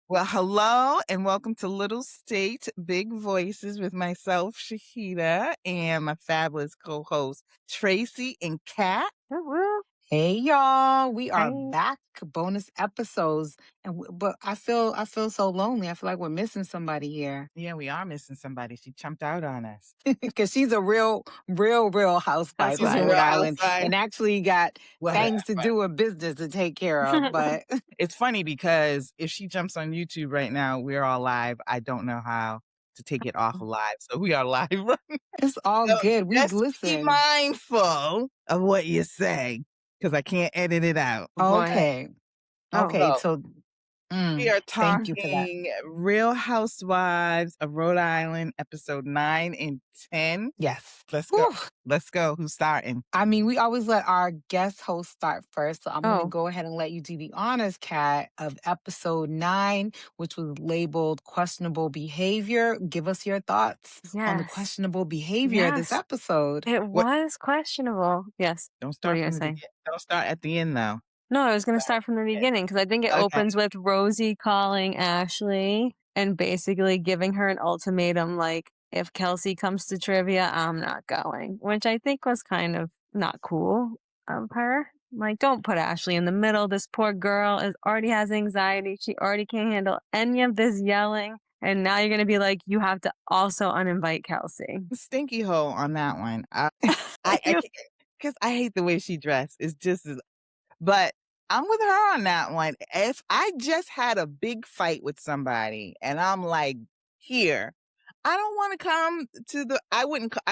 Well, hello and welcome to Little State Big Voices with myself, Shahida, and my fabulous co-host Tracy and Kat. Woo woo. Hey y'all, we are Hey. back, bonus episodes, but I feel so lonely. I feel like we're missing somebody here Yeah, we are missing somebody. She jumped out on us. because she's a real housewife She's of a Housewife. Rhode real Island housewife. and actually got Whatever. things to do and business to take care of. But It's funny because if she jumps on YouTube right now, we're all live. I don't know how to take it off live, so we are live. it's all So good. We just be listen. mindful of what you say because I can't edit it out. Boy. Okay, Oh, okay. So So we are thank you for that. talking Real Housewives of Rhode Island, episode 9 and 10. Yes. Let's go. Whew. Let's go. Who's starting? I mean, we always let our guest host start first. So I'm going to oh, go ahead and let you do the honors, Kat, of episode 9, which was labeled questionable behavior. Give us your thoughts on the yes. questionable behavior of this Yes. episode. It What? was questionable. Yes. Don't What are start you going from to the say? beginning. Don't start at the end, though. No, I was going to Start start from the at beginning because I think it the end. Okay. opens with Rosie calling Ashley and basically giving her an ultimatum like, if Kelsey comes to trivia, I'm not going, which I think was kind of not cool of her. Like, don't put Ashley in the middle. This poor girl already has anxiety. She already can't handle any of this yelling. And now you're going to be like, you have to also uninvite Kelsey. Stinky hole on that one. I You- because I hate the way she dressed. It's just as But I'm with her on that one. If I just had a big fight with somebody and I'm like, here, I don't want to come to I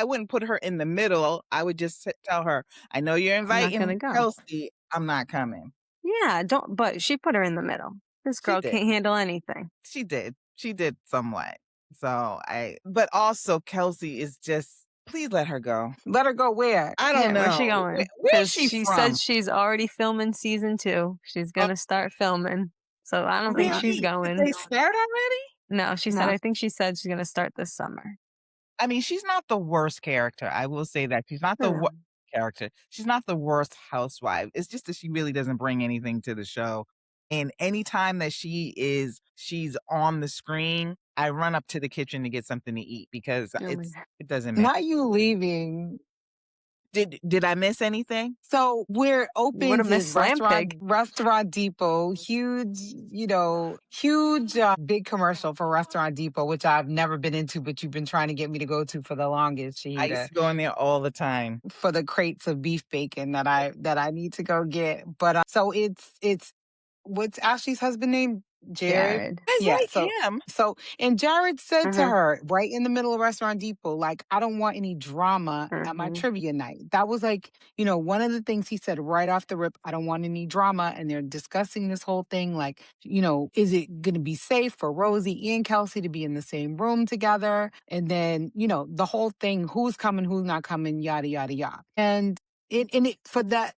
wouldn't put her in the middle. I would just tell her, I know you're I'm not going to inviting go. Kelsey. I'm not coming. Yeah, but she put her in the middle. This She girl did. can't handle anything. She did. She did somewhat. But also Kelsey is just, please let her go. Let her go where? I don't Yeah, where's she know. going? Where's Because she she from? said she's already filming season 2. She's Oh, gonna start filming. So I don't think she's really? Did going. they start already? No, I think she said she's gonna start this summer. I mean, she's not the worst character. I will say that. She's not the worst character. She's not the worst housewife. It's just that she really doesn't bring anything to the show. And anytime that she's on the screen, I run up to the kitchen to get something to eat because Oh my it doesn't matter. Not you leaving. Did I miss anything? So where it You would have opens missed is Slam Pig. Restaurant Depot, huge big commercial for Restaurant Depot, which I've never been into, but you've been trying to get me to go to for the longest, I used Shahida, to go in there all the time. for the crates of beef bacon that I need to go get. But so it's what's Ashley's husband name? Jared. Jared. I Yeah. like him. And Jared said to Mm-hmm. her right in the middle of Restaurant Depot, like, I don't want any drama at my Mm-hmm. trivia night. That was like, one of the things he said right off the rip. I don't want any drama. And they're discussing this whole thing. Like, is it going to be safe for Rosie and Kelsey to be in the same room together? And then, the whole thing, who's coming, who's not coming, yada, yada, yada. And for that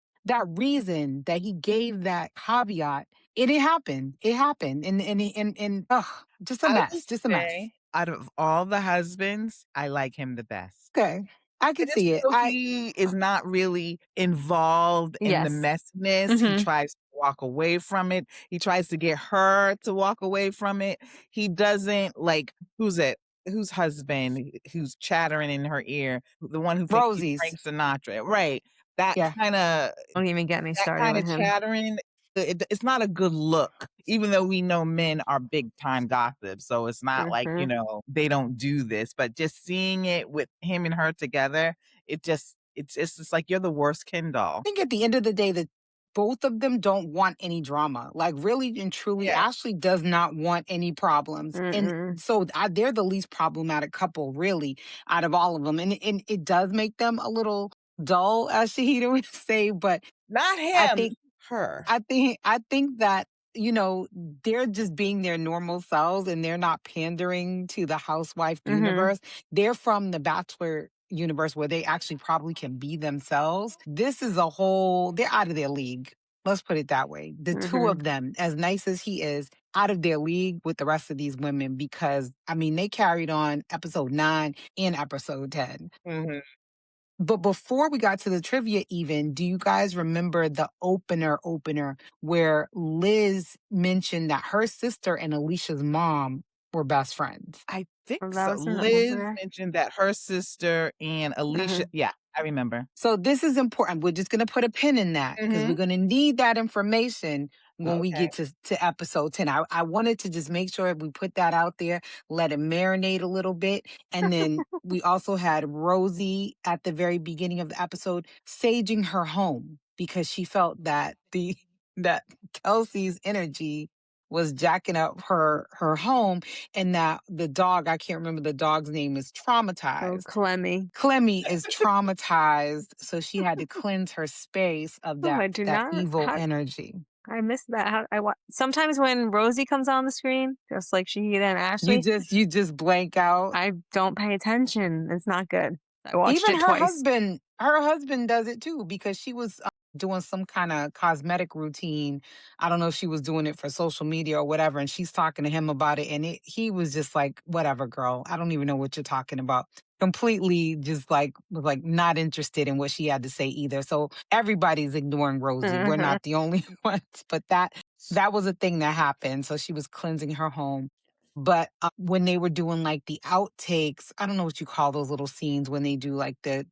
reason that he gave that caveat, it happened. It happened. Just a I will mess. Just a mess. say, out of all the husbands, I like him the best. Okay. I I can just see it. feel he is not really involved in the Yes. messiness. He Mm-hmm. tries to walk away from it. He tries to get her to walk away from it. He doesn't like who's it? Whose husband who's chattering in her ear? The one who thinks he's Rosie's. Frank Sinatra, right? That Yeah. kind of Don't even get me that started kind of with him. chattering. It's not a good look, even though we know men are big time gossips. So it's not like, Mm-hmm. they don't do this, but just seeing it with him and her together, it's just like you're the worst Ken doll. I think at the end of the day, that both of them don't want any drama. Like, really and truly, Yeah. Ashley does not want any problems. And Mm-mm. so they're the least problematic couple, really, out of all of them. And it does make them a little dull, as Shahida would say. But Not I him, think her. I think that, they're just being their normal selves and they're not pandering to the housewife Mm-hmm. universe. They're from the Bachelor universe where they actually probably can be themselves. This is they're out of their league. Let's put it that way. The two Mm-hmm. of them, as nice as he is, out of their league with the rest of these women because, I mean, they carried on episode 9 and episode 10. Mhm. But before we got to the trivia even, do you guys remember the opener where Liz mentioned that her sister and Alicia's mom were best friends? I think Oh, that so. was in the Liz opener? mentioned that her sister and Alicia Mhm. yeah, I remember. So this is important. We're just going to put a pin in that because we're Mhm. going to need that information when we Okay. get to episode 10. I wanted to just make sure we put that out there, let it marinate a little bit. And then we also had Rosie at the very beginning of the episode saging her home because she felt that that Kelsey's energy was jacking up her home, and that the dog, I can't remember the dog's name, is Oh, traumatized. Clemmy. Clemmy is traumatized, so she had to cleanse her space of Oh, I that do that not. evil energy. I missed that. Sometimes when Rosie comes on the screen, just like Shahida and Ashley, You just blank out. I don't pay attention. It's not good. I watched Even it twice. her husband does it too because she was doing some kind of cosmetic routine. I don't know if she was doing it for social media or whatever, and she's talking to him about it, and he was just like, "Whatever, girl. I don't even know what you're talking about." Completely, just like was like not interested in what she had to say either. So everybody's ignoring Rosie. We're Mhm. not the only ones, but that was a thing that happened. So she was cleansing her home. But, when they were doing, like, the outtakes, I don't know what you call those little scenes when they do, like, the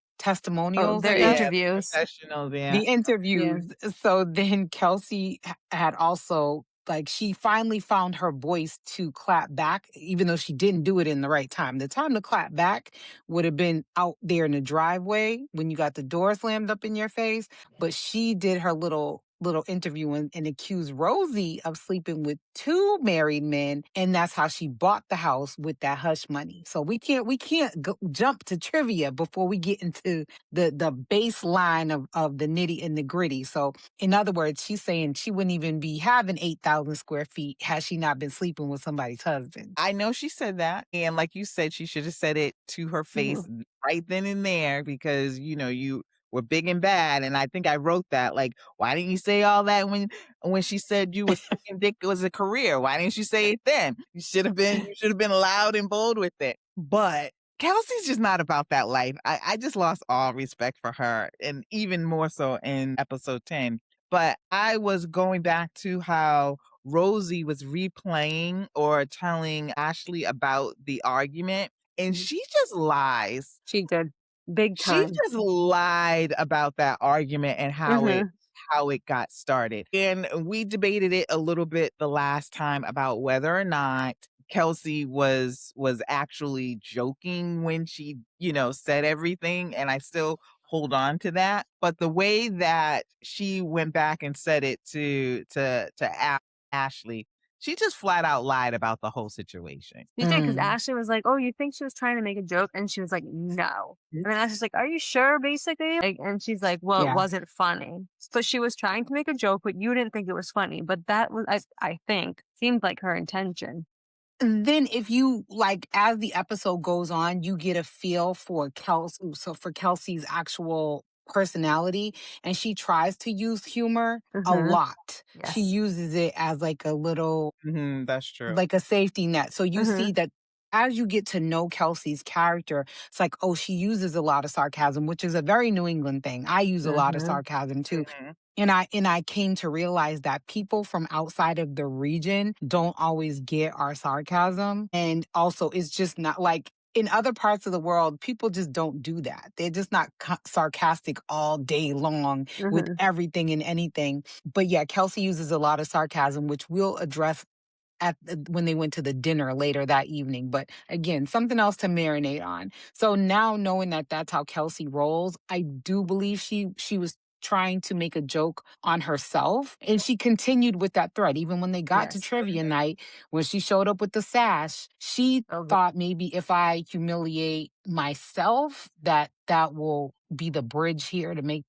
Oh, testimonials, I their guess? Yeah, the interviews. confessionals, yeah. The Yeah. interviews. So then Kelsey had also, like, she finally found her voice to clap back, even though she didn't do it in the right time. The time to clap back would have been out there in the driveway when you got the door slammed up in your face. But she did her little interview and accused Rosie of sleeping with two married men, and that's how she bought the house with that hush money. So we can't jump to trivia before we get into the baseline of the nitty and the gritty. So in other words, she's saying she wouldn't even be having 8,000 square feet had she not been sleeping with somebody's husband. I know she said that, and like you said, she should have said it to her face Mhm. right then and there because, you were big and bad, and I think I wrote that, like, "Why didn't you say all that when she said you was sucking dick was a career? Why didn't you say it then? You should have been loud and bold with it." But Kelsey's just not about that life. I just lost all respect for her, and even more so in episode 10. But I was going back to how Rosie was replaying or telling Ashley about the argument, and Mhm. she just lies. She did. Big She time. just lied about that argument and Mhm. how it got started. And we debated it a little bit the last time about whether or not Kelsey was actually joking when she, said everything, and I still hold on to that. But the way that she went back and said it to Ashley, she just flat out lied about the whole situation. She did because Mm, Ashley was like, "Oh, you think she was trying to make a joke?" And she was like, "No." And then Ashley's like, "Are you sure?" Basically, like, and she's like, "Well, it yeah. wasn't funny." So she was trying to make a joke, but you didn't think it was funny. But that was, I think, seemed like her intention. And then if you like as the episode goes on, you get a feel for Kelsey's actual personality, and she tries to use humor a Mhm. lot. She Yes. uses it as like a little Mhm, that's true. like a safety net. So you see Mhm. that as you get to know Kelsey's character, it's like, oh, she uses a lot of sarcasm, which is a very New England thing. I use a lot of Mhm. sarcasm too. Mhm. And I came to realize that people from outside of the region don't always get our sarcasm. And also it's just not like in other parts of the world, people just don't do that. They're just not sarcastic all day long with Mhm. everything and anything. But yeah, Kelsey uses a lot of sarcasm, which we'll address when they went to the dinner later that evening. But again, something else to marinate on. So now knowing that that's how Kelsey rolls, I do believe she was trying to make a joke on herself, and she continued with that thread even when they got to Yes. trivia night. When she showed up with the sash, she Over. thought maybe if I humiliate myself, that will be the bridge here to make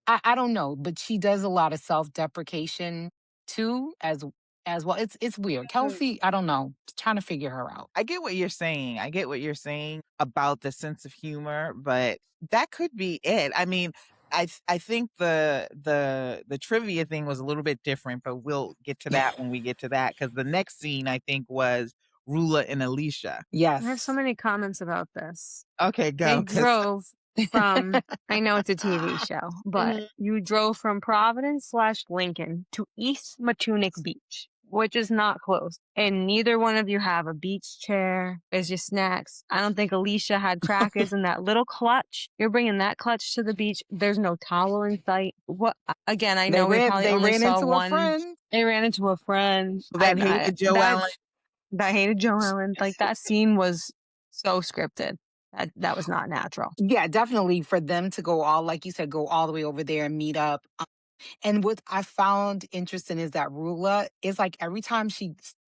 I don't know, but she does a lot of self-deprecation too, as well. It's weird. Kelsey, I don't know. Trying to figure her out. I get what you're saying. I get what you're saying about the sense of humor, but that could be it. I mean, I think the trivia thing was a little bit different, but we'll get to that when we get to that because the next scene I think was Rula and Alicia. I have so Yes. many comments about this. Okay, They go because drove from I know it's a TV show, but Mhm. you drove from Providence/Lincoln to East Matunic Beach, which is not close, and neither one of you have a beach chair as your snacks. I don't think Alicia had crackers in that little clutch. You're bringing that clutch to the beach. There's no towel in sight. What? Again, I know we probably They only ran saw into a one. friend. They ran into a friend. That hated Joe Ellen. That hated Joe Ellen. Like that scene was so scripted. That was not natural. Yeah, definitely for them to go all, like you said, go all the way over there and meet up. And what I found interesting is that Rula is like every time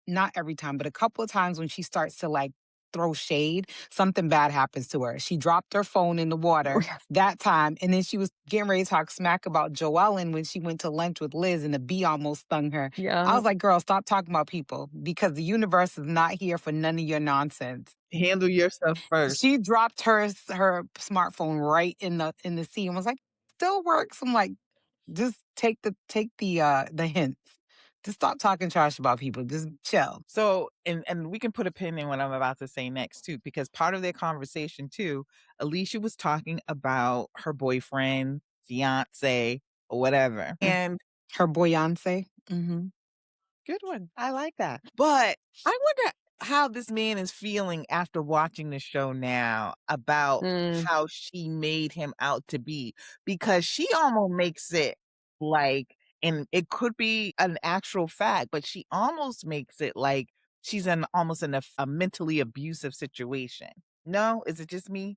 not every time, but a couple of times when she starts to like throw shade, something bad happens to her. She dropped her phone in the water that time. And then she was getting ready to talk smack about Joellen when she went to lunch with Liz and the bee almost stung her. I Yeah. was like, girl, stop talking about people because the universe is not here for none of your nonsense. Handle yourself first. She dropped her smartphone right in the sea and was like, still works. I'm like, just take the hints. Just stop talking trash about people. Just chill. So, and we can put a pin in what I'm about to say next too, because part of their conversation too, Alicia was talking about her boyfriend, fiance, or whatever. Mm. And Her Beyonce. Mm-hmm. good one. I like that. But I wonder how this man is feeling after watching the show now about Mm, how she made him out to be, because she almost makes it like, and it could be an actual fact, but she almost makes it like she's in almost in a mentally abusive situation. No, is it just me?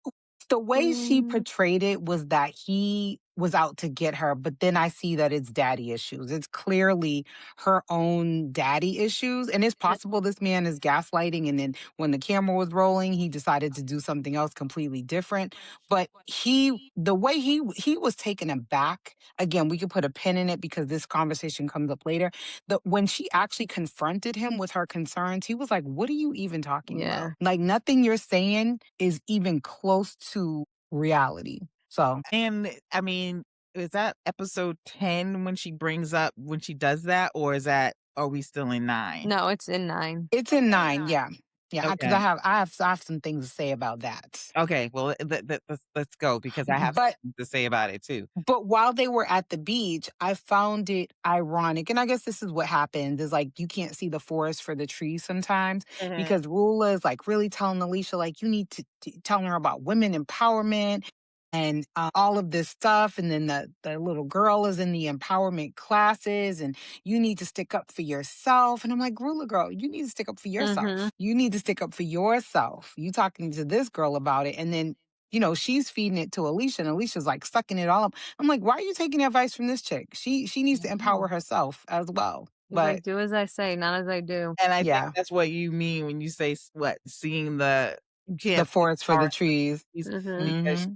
The way she mm, portrayed it was that he was out to get her, but then I see that it's daddy issues. It's clearly her own daddy issues. And it's possible this man is gaslighting. And then when the camera was rolling, he decided to do something else completely different. But the way he was taken aback, again, we could put a pin in it because this conversation comes up later. When she actually confronted him with her concerns, he was like, what are you even talking yeah. about? Like nothing you're saying is even close to reality. So And I mean, is that episode 10 when she brings up when she does that, or are we still in 9? No, it's in 9. it's in 9, yeah. Yeah, because Okay. I have some things to say about that. Okay, well, let's go because I have But something to say about it too. But while they were at the beach, I found it ironic. And I guess this is what happens is like you can't see the forest for the trees sometimes Mhm. because Rula is like really telling Alicia, like, you need to telling her about women empowerment and all of this stuff. And then the little girl is in the empowerment classes and you need to stick up for yourself. And I'm like, Rula girl, you need to stick up for Mhm. yourself. You need to stick up for yourself. You talking to this girl about it. And then she's feeding it to Alicia, and Alicia's like sucking it all up. I'm like, why are you taking advice from this chick? She needs to empower Mhm. herself as well. He's But like, "Do as I say, not as I do." And I think yeah, that's what you mean when you say seeing the you the can't see the forest for the forest for the trees. trees, Mhm. because Hmm.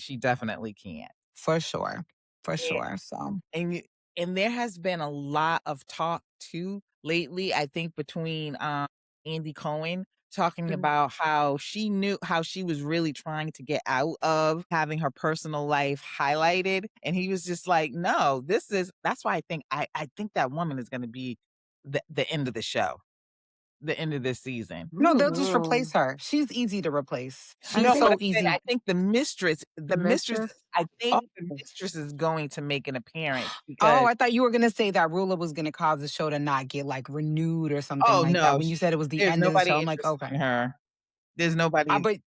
she definitely can't. For sure. For sure. So And and there has been a lot of talk too lately, I think between Andy Cohen talking Mhm. about how she was really trying to get out of having her personal life highlighted. And he was just like, no, that's why I think that woman is gonna be the end of the show, the end of this season. no, they'll just Ooh. replace her. She's easy to replace. I She's No, but think I'm so saying easy. I think the mistress. I Oh, think the mistress is going to make an appearance oh, because I thought you were gonna say that Rula was gonna cause the show to not get like renewed or something oh, like that. no, When you said it was the there's end of the show, nobody I'm like, interested okay. in her. There's nobody. But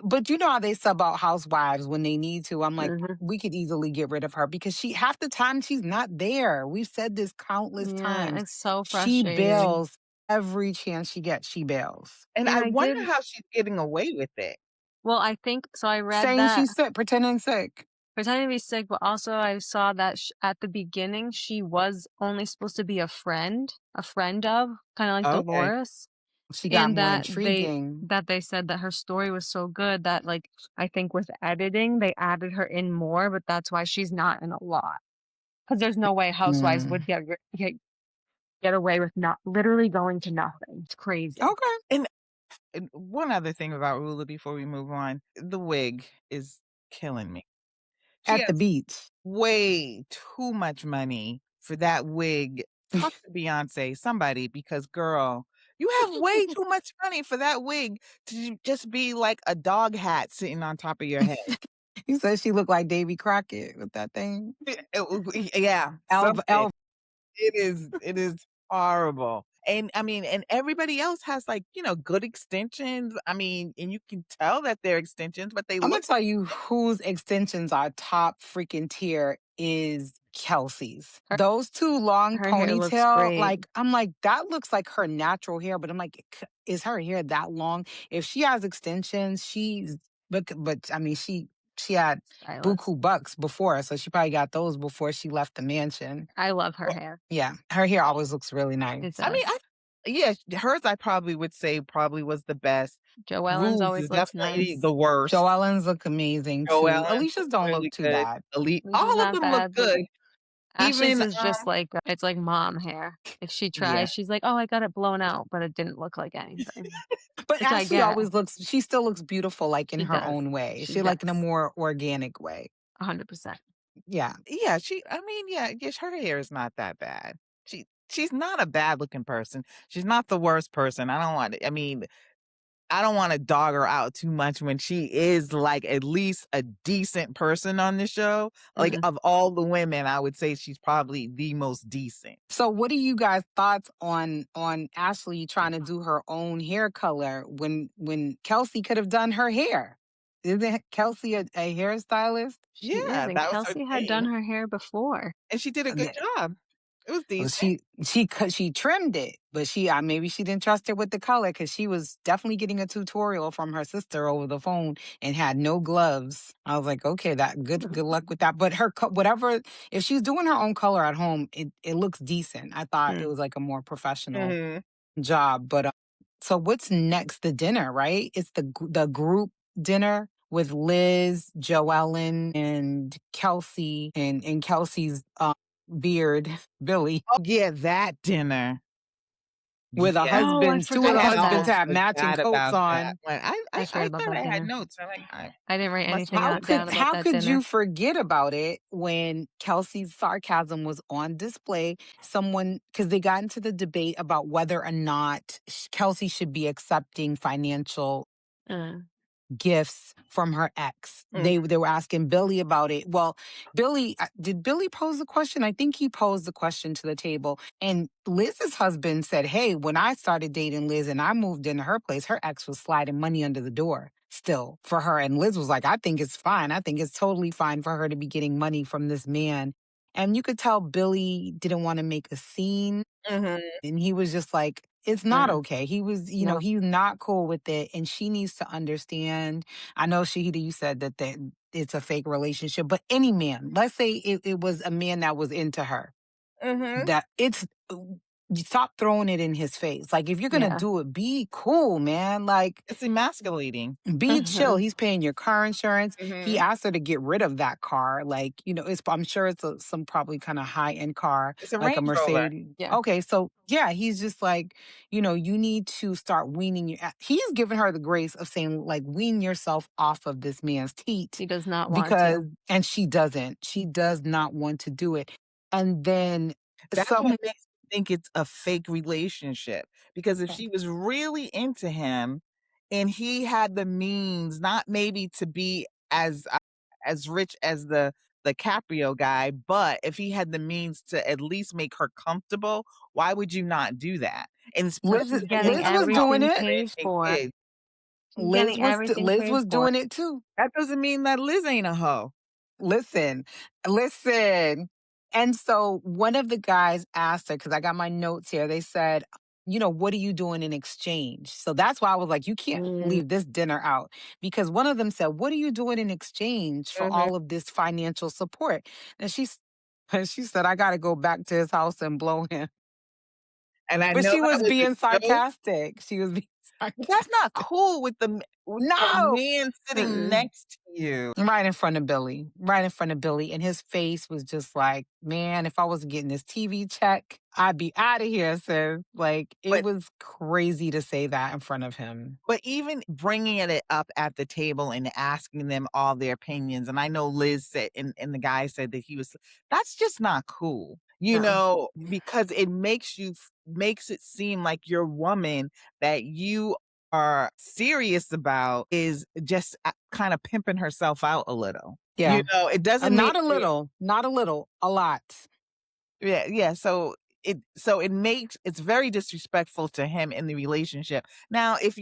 but you know how they sub out housewives when they need to. I'm like, Mhm. we could easily get rid of her because she half the time she's not there. We've said this countless Yeah, times. it's so She frustrating. bails every chance she gets. She bails, And And I I wonder did how she's getting away with it. well, I think so I read saying that she's sick, pretending sick. pretending to be sick, but also I saw that at the beginning she was only supposed to be a friend of, kind of like Okay. Dolores, She got and more intriguing. that they said that her story was so good that like I think with editing they added her in more, but that's why she's not in a lot. Because there's no way Housewives Mm. would get away with not literally going to nothing. It's crazy. Okay, And one other thing about Rula before we move on, the wig is killing me. She at the has beach. way too much money for that wig. Talk to Beyonce, somebody, because girl, You have way too much money for that wig to just be like a dog hat sitting on top of your head. He said she looked like Davy Crockett with that thing. Yeah, something. Elv It is horrible. And I mean, and everybody else has like, good extensions. I mean, and you can tell that they're extensions, but they I'm gonna look tell you whose extensions are top freaking tier is Kelsey's. Her Those two long her hair looks ponytail, great. like I'm like, that looks like her natural hair, but I'm like, is her hair that long? If she has extensions, she's but I mean she had Stylist. buku bucks before, so she probably got those before she left the mansion. I love her hair. Yeah, her hair always looks really nice. It I mean, does. yeah, hers I probably would say probably was the best. Joe Ellen's Rules is always looks definitely nice. the worst. Joe Ellen's look amazing Joe too. Allen's Alicia's looks don't look really too good. bad. Elite, Which is all of not them look bad. good. Ashley's Even is just like it's like mom hair. If she yeah, tries, she's like, "Oh, I got it blown out," but it didn't look like anything, But which I Ashley get. always looks she still looks beautiful, like, in She her does. own way. She She like in a does. more organic way. 100%. Yeah. yeah. I mean, yeah, yes, her hair is not that bad. She's not a bad looking person. She's not the worst person. I mean, I don't want to dog her out too much when she is like at least a decent person on the show. Like Mhm. of all the women, I would say she's probably the most decent. So what are you guys' thoughts on Ashley trying to do her own hair color when Kelsey could have done her hair? Isn't Kelsey a hairstylist? She is, Yeah, and that was her Kelsey had done thing, her hair before. and she did a good job. It was Well, decent. she trimmed it, but maybe she didn't trust her with the color because she was definitely getting a tutorial from her sister over the phone and had no gloves. I was like, okay, that good luck with that. But whatever, if she's doing her own color at home, it looks decent. I thought it Mm. was like a more professional Mhm. job. But so what's next? The dinner, right? It's the group dinner with Liz, Joellen, and Kelsey, and Kelsey's beard, Billy, Oh yeah, that dinner. with a Yes, Oh, I husband. Two of I the forgot had about husbands that. almost have matching forgot coats about that on. one. I I forgot about thought that I had dinner. notes. I'm like, I I didn't write must anything have out down forgotten. about How that could dinner. you forget about it when Kelsey's sarcasm was on display? Someone, because they got into the debate about whether or not Kelsey should be accepting financial Uh, gifts from her ex. Mm. They were asking Billy about it. Well, Billy, did Billy pose the question? I think he posed the question to the table. And Liz's husband said, "Hey, when I started dating Liz and I moved into her place, her ex was sliding money under the door still for her." And Liz was like, "I think it's fine. I think it's totally fine for her to be getting money from this man." And you could tell Billy didn't want to make a scene, Mhm. and he was just like, it's not mm, okay. He was, no, he's not cool with it. And she needs to understand. I know, Shahida, you said that it's a fake relationship, but any man, let's say it was a man that was into her, Mhm. that you stop throwing it in his face. Like, if you're going to yeah. do it, be cool, man. Like, It's emasculating. be chill. He's paying your car insurance. He Mhm. asked her to get rid of that car. Like, I'm sure it's some probably kind of high end car, It's a like a Range Rover. Mercedes. Yeah, Okay, so yeah, he's just like, you need to start weaning he's giving her the grace of saying, like, wean yourself off of this man's teat he does not want because, to. and she doesn't. She does not want to do it. And then That's what some, makes me think it's a fake relationship, because if she was really into him and he had the means, not maybe to be as rich as the Caprio guy, but if he had the means to at least make her comfortable, why would you not do that? And Liz, especially She's when you getting Liz have was doing everything it. paid confident in for. kids. She's getting everything Liz paid was for. doing it too. That doesn't mean that Liz ain't a hoe. Listen, listen. And so one of the guys asked her, because I got my notes here, they said, what are you doing in exchange? So that's why I was like, you can't Mm, leave this dinner out. Because one of them said, what are you doing in exchange for Mhm. all of this financial support? And and she said, I got to go back to his house and blow him. And I But know she that was was a being joke, sarcastic. She was being but that's not sarcastic. cool with the No. man sitting mm-mm. next to you. Right in front of Billy, right in front of Billy. And his face was just like, man, if I wasn't getting this TV check, I'd be out of here, sis. Like, it But was crazy to say that in front of him. But even bringing it up at the table and asking them all their opinions, and I know Liz said, and the guy said that that's just not cool, No, because it makes you makes it seem like your woman that you are serious about is just kind of pimping herself out a little. You Yeah. know, it doesn't mean Not a little, a lot. yeah, yeah, so it makes it's very disrespectful to him in the relationship. Now, if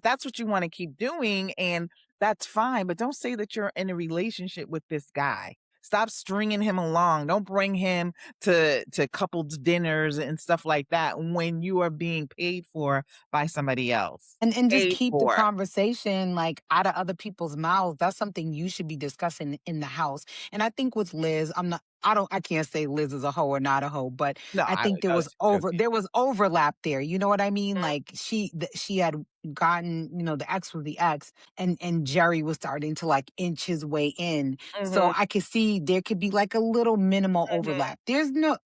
that's what you wanna keep doing, and that's fine, but don't say that you're in a relationship with this guy. Stop stringing him along. Don't bring him to couples dinners and stuff like that when you are being paid for by somebody else. And just Paid keep the for. conversation like out of other people's mouths. That's something you should be discussing in the house. And I think with Liz, I can't say Liz is a hoe or not a hoe, but No, I think I was just joking. there was overlap there. You know what I mean? Like she had gotten, the ex was the ex, and Jerry was starting to like inch his way in. So Mhm, I could see there could be like a little minimal mhm. overlap. There's no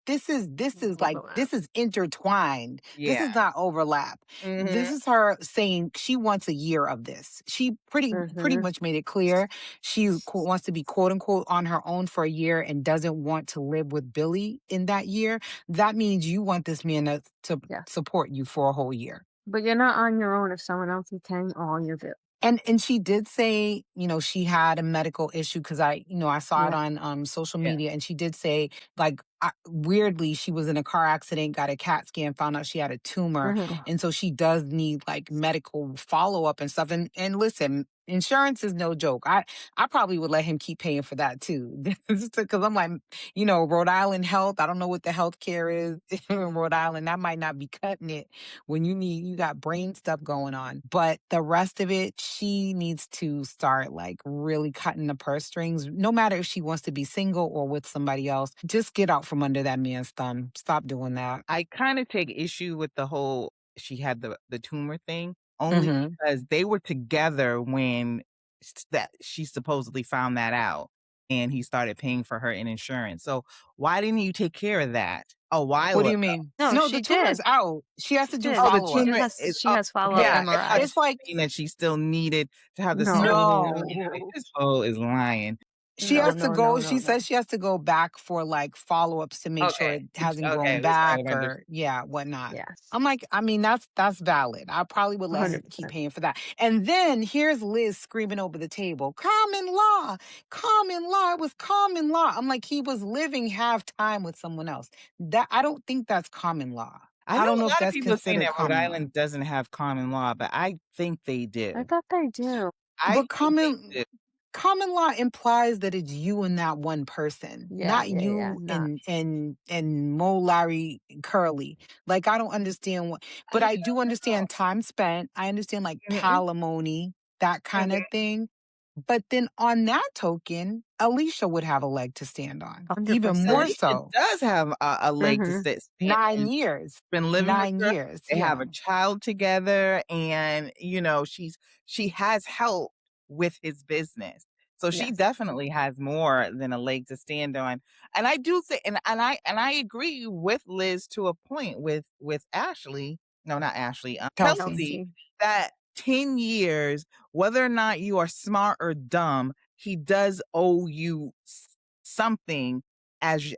Overlap. this is intertwined. This Yeah. is not overlap. This Mhm. is her saying she wants a year of this. She pretty Mhm. much made it clear she wants to be quote unquote on her own for a year and doesn't want to live with Billy in that year. That means you want this man to Yes. support you for a whole year. But you're not on your own if someone else is paying all your bills. And she did say, she had a medical issue because I saw it Yeah. on social Yeah. media, and she did say like weirdly she was in a car accident, got a CAT scan, found out she had a tumor, Mhm. and so she does need like medical follow up and stuff. And listen, insurance is no joke. I probably would let him keep paying for that too, because I'm like, Rhode Island health. I don't know what the health care is in Rhode Island. That might not be cutting it when you got brain stuff going on. But the rest of it, she needs to start like really cutting the purse strings, no matter if she wants to be single or with somebody else. Just get out from under that man's thumb. Stop doing that. I kinda take issue with the whole she had the tumor thing, only Hmm. because they were together when that she supposedly found that out, and he started paying for her in insurance. So, why didn't you take care of that a What while do ago? you mean? No, No, the she tumor's did. out. She has She to do did. Oh, the follow She up. tumor has is she oh, has follow-up okay, Yeah. I thought you It's MRIs. like were saying that she still needed to have the No, surgery. no. no. This hoe is lying. She No, has to no, no, go. no, She no. says she has to go back for like follow ups to make sure Okay, it hasn't okay, grown let's talk back about this. or yeah, whatnot. Yes. I'm like, I mean, that's valid. I probably would let him keep 100%. paying for that. And then here's Liz screaming over the table, common law, common law. It was common law. I'm like, he was living half time with someone else. That I don't think that's common law. I I know don't know a if lot of that's people are saying considered that Rhode common law. Island doesn't have common law, but I think they I do. thought they do. I But think they do. common law implies that it's you and that one person, Yeah, not yeah, yeah. you Not and Mo, Larry, and Curly. Like I don't understand what, but I I do don't know. understand time spent. I understand like Mhm, palimony, that kind of mhm. thing. But then on that token, Alicia would have a leg to stand on, even more 100%. Alicia so. does have a leg to Mhm. stand 9 years, been living with 9 her. years. They have Yeah. a child together and, she has help with his business. So she Yes. definitely has more than a leg to stand on. And I do think and I agree with Liz to a point with Ashley. No, not Ashley, Kelsey. Kelsey, Kelsey. that 10 years, whether or not you are smart or dumb, he does owe you something as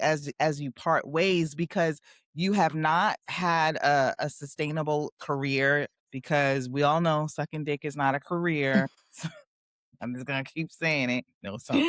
you part ways because you have not had a sustainable career because we all know sucking dick is not a career. I'm just gonna keep saying it. No, so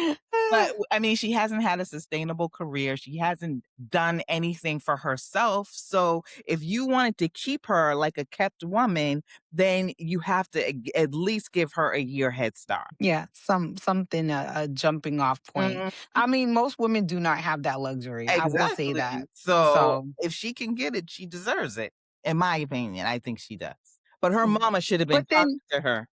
but I mean, she hasn't had a sustainable career. She hasn't done anything for herself. So if you wanted to keep her like a kept woman, then you have to at least give her a year head start. Yeah, something a jumping off point. Mhm. I mean, most women do not have that luxury. I will say Exactly. that. So So, if she can get it, she deserves it. In my opinion, I think she does. But her mm, mama should have been but talking then to her.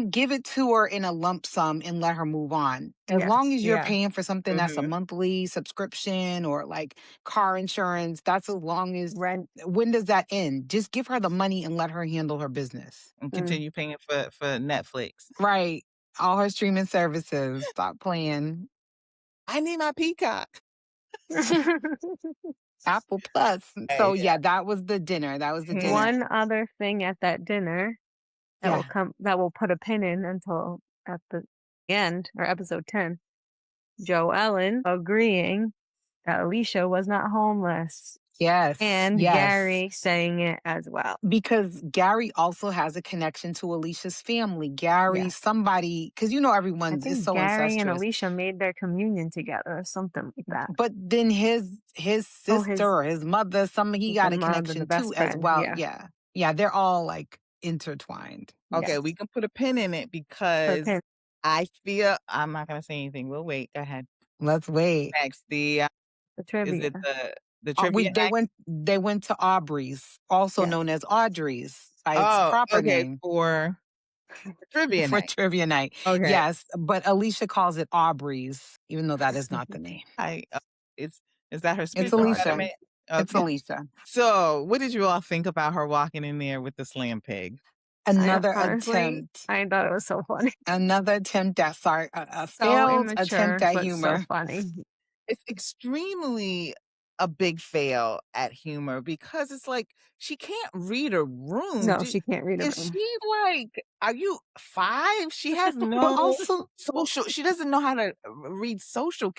give it to her in a lump sum and let her move on. As long Yes. as you're Yeah. paying for something that's a Mhm. monthly subscription or like car insurance, that's as long as Rent. when does that end? Just give her the money and let her handle her business. And Mm. continue paying for Netflix. Right. All her streaming services. Stop playing. I need my Peacock. Apple Plus. So Yeah. yeah, that was the dinner. That was the Mhm. dinner. One other thing at that dinner Yeah. that will put a pin in until at the end or episode 10. Joe Ellen agreeing that Alicia was not homeless. Yes. and Yes. Gary saying it as well. Because Gary also has a connection to Alicia's family. Gary, Yes. somebody, because you know I everyone is think so Gary and incestuous. Alicia made their communion together or something like that. But then his Oh, sister or his mother, some he the got a mother, the connection too best as friend. well. Yeah. Yeah. Yeah, they're all like intertwined. Okay, Yes. we can put a pin in it Put a because pin. I feel I'm not gonna say anything. We'll wait. Go ahead. Let's wait. Next, The is trivia. it the trivia night? They went to Aubrey's, also Yes. known as Audrey's by its Oh, proper okay, name for trivia for night. trivia night. Okay. Yes, but Alicia calls it Aubrey's, even though that is not the name. I it's is that her It's speaking Alicia. impediment? It's Okay. Alicia. So, what did you all think about her walking in there with the slam pig? Another Honestly, attempt. I thought it was so funny. Another attempt at a So failed attempt immature, at but so humor. funny. It's extremely a big fail at humor because it's like she can't read a room. No, she can't read a Is room. she like, are you 5? She has But no also, social, she doesn't know how to read social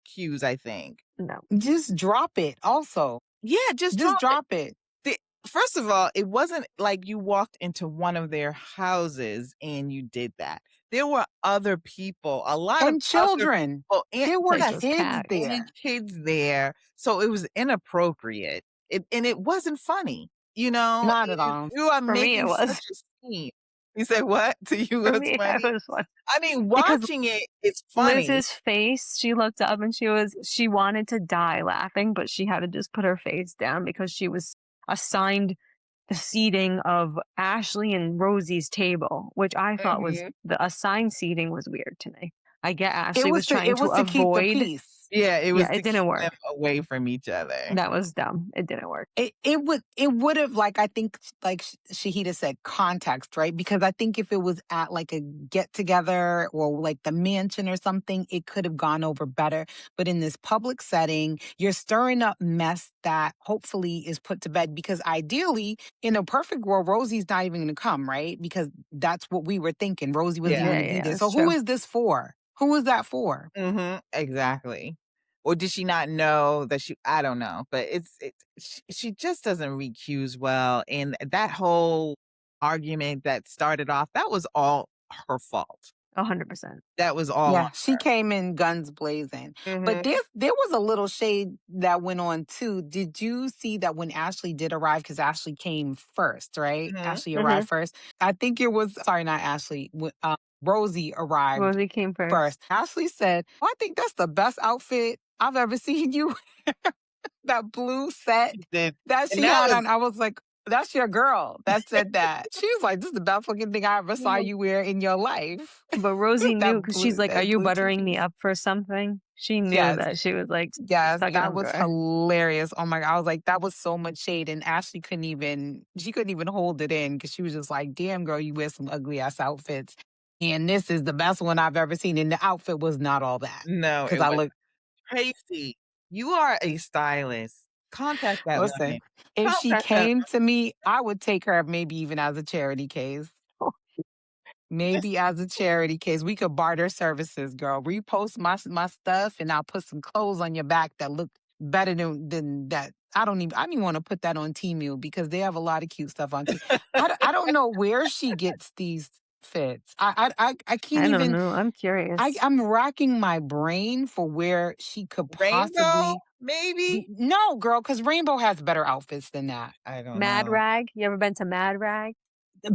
cues, I think. No. just drop it. Also, Yeah, just just drop it. drop it. The First of all, it wasn't like you walked into one of their houses and you did that. There were other people, a lot of And other children. people, and There were Place yes, was kids packed. and there. kids there, so it was inappropriate. It wasn't funny, you know? Not at all. You are For me, it making such was. a scene. You said what? To you, For it's me, it funny? was funny. I mean, Because watching it's funny. Liz's face, she looked up and she wanted to die laughing, but she had to just put her face down because she was assigned the seating of Ashley and Rosie's table, which I thought was Mhm. the assigned seating was weird to me. I get It Ashley was was to trying it to was to keep the avoid. peace. Yeah, it Yeah, was to it keep didn't them work. away from each other. That was dumb. It didn't work. It would have, like, I think, like Shahida said, context, right? Because I think if it was at like a get together or like the mansion or something, it could have gone over better. But in this public setting, you're stirring up mess that hopefully is put to bed. Because ideally, in a perfect world, Rosie's not even going to come, right? Because that's what we were thinking. Rosie wasn't Yeah. even Yeah, going to be yeah, there. it's So who true. is this for? Who is that for? Exactly. Or did she not know that I don't know, but she just doesn't read cues well, and that whole argument that started off, that was all her fault. 100%. That was all on Yeah, she came in guns blazing. her. But there was a little shade that went on too. Did you see that when Ashley did arrive, because Ashley came first, right? Mhm. Ashley Mhm. arrived first. I think it was, sorry, not Ashley. Rosie arrived Rosie came first. first. Ashley said, "Oh, I think that's the best outfit I've ever seen you." That blue set She did. that And she that had was on. I was like, that's your girl that said that. She was like, this is the best fucking thing I ever saw you wear in your life. But Rosie knew because she's like, "Are That you blue buttering me two-piece. up for something?" She knew Yes. that she was like Yes, sucking that up to was her. hilarious. Oh my God. I was like, that was so much shade. And Ashley she couldn't even hold it in because she was just like, damn, girl, you wear some ugly ass outfits. And this is the best one I've ever seen. And the outfit was not all that. no, Because it I was look, Tracy. You are a stylist. Contact that woman. listen, if she Contact that. came to me, I would take her maybe even as a charity case. Maybe as a charity case. We could barter services, girl. Repost my stuff and I'll put some clothes on your back that look better than that. I don't even want to put that on Temu because they have a lot of cute stuff on Temu. I don't know where she gets these fits. I can't I don't even. know. I'm curious. I'm racking my brain for where she could Rainbow, possibly be. maybe? No, girl, because Rainbow has better outfits than that. I don't Mad know. Rag. You ever been to Mad Rag?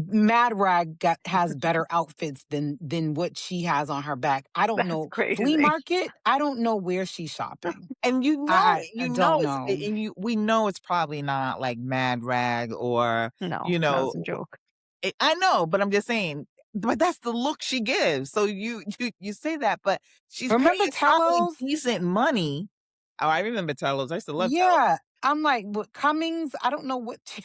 Mad Rag has better outfits than what she has on her back. I don't That's know. Flea crazy. market, I don't know where she's shopping. And I don't know. we know it's probably not like Mad Rag or, No, you that know, was a joke. I know, but I'm just saying, but that's the look she gives. So you say that, but she's paying Remember probably Tello's? decent money. Oh, I remember Tellos. I used to love Tellos. Yeah. I'm like, what, Cummings? I don't know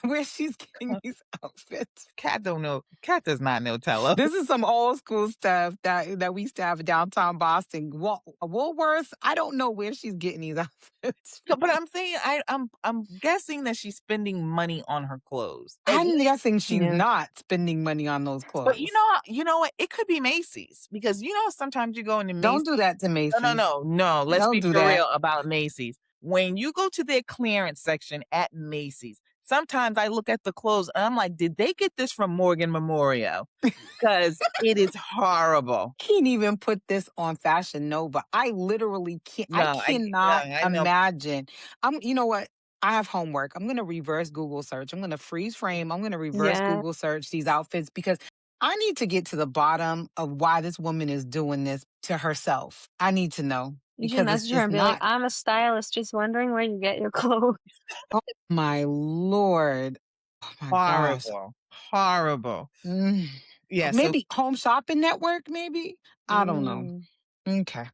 where she's getting these outfits. Cat don't know. Cat does not know Tellos. This is some old school stuff that we used to have in downtown Boston. Woolworths, I don't know where she's getting these outfits. So, but I'm saying I'm guessing that she's spending money on her clothes. At I'm least, guessing she's Yeah. not spending money on those but clothes. you know what? It could be Macy's because sometimes you go into Macy's. Don't do that to No, no, Macy's. no, no. Let's Don't be do for that. real about Macy's. when you go to their clearance section at Macy's, sometimes I look at the clothes and I'm like, did they get this from Morgan Memorial? Because it is horrible. Can't even put this on Fashion Nova. I literally can't. I No, cannot I know. imagine. You know what? I have homework. I'm gonna reverse Google search. I'm gonna freeze frame. I'm gonna reverse Yeah, Google search these outfits because I need to get to the bottom of why this woman is doing this to herself. I need to know you should because message her it's and be like, not. "I'm a stylist, just wondering where you get your clothes." Oh my lord. Oh my gosh. Horrible. Horrible. Mm. Yeah, so Maybe Home Shopping Network. Maybe I don't know. Mm. Okay.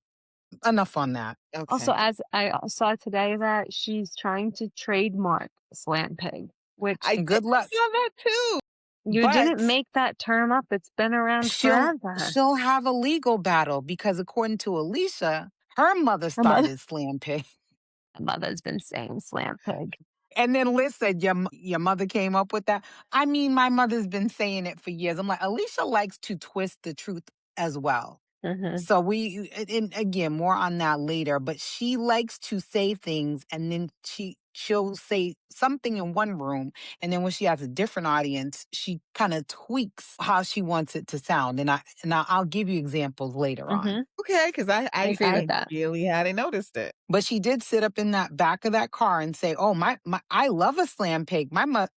Enough on that. Also, okay. as I saw today that she's trying to trademark slam pig, which Good I luck. saw that too. you didn't But make that term up. It's been around she'll forever. she'll have a legal battle because according to Alicia, her mother Her mother, started Slam Pig. her mother's been saying slam pig. And then Liz said, your mother came up with that. I mean, my mother's been saying it for years. I'm like, Alicia likes to twist the truth as well. Hmm. So and again, more on that later, but she likes to say things and then she'll say something in one room. And then when she has a different audience, she kind of tweaks how she wants it to sound. I'll give you examples later on. Hmm. Okay, because I agree with I that. really hadn't noticed it. But she did sit up in that back of that car and say, "Oh my, I love a slam pig.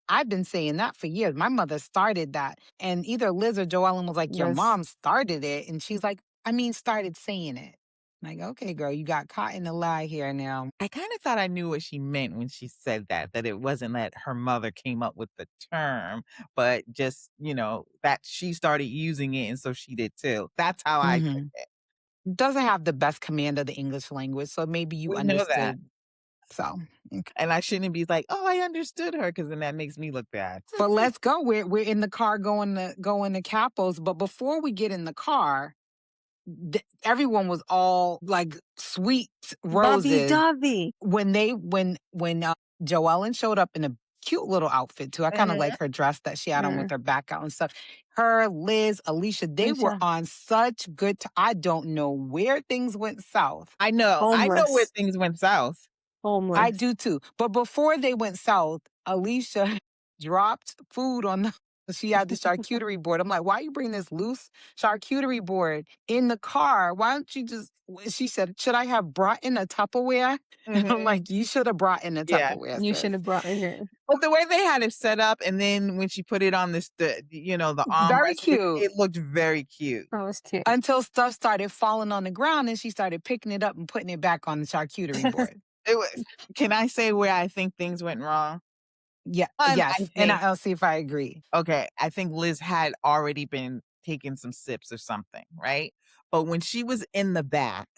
I've been saying that for years. My mother started that." And either Liz or Joellen was like, "Your Liz, mom started it," and she's like, "I mean, started saying it." I'm like, okay, girl, you got caught in a lie here now. I kind of thought I knew what she meant when she said that it wasn't that her mother came up with the term, but just, that she started using it and so she did too. That's how I took Hmm. it. Doesn't have the best command of the English language, so maybe you We know that. understood. So, okay. And I shouldn't be like, oh, I understood her because then that makes me look bad. But let's go. We're in the car going to Capos. But before we get in the car, everyone was all like sweet lovey roses dovey. when Joellen showed up in a cute little outfit too. I kind of Mhm. like her dress that she had on with Mm. her back out and stuff. Her, Liz, Alicia, they were Alicia, on such good. I don't know where things went south. I know. I know where homeless, things went south. I homeless. do too. But before they went south, Alicia dropped food on the. She had the charcuterie board. I'm like, why you bring this loose charcuterie board in the car? Why don't you just? She said, should I have brought in a Tupperware? And I'm Mhm. like, you should have brought in a Yeah. Tupperware, You should sis. have brought in here. But the way they had it set up, and then when she put it on the Very armrest, cute. it looked very cute. That was cute. Until stuff started falling on the ground and she started picking it up and putting it back on the charcuterie board. It was, can I say where I think things went wrong? Yeah, One, I yes. And think, I'll see if I agree. okay, I think Liz had already been taking some sips or something, right? But when she was in the back,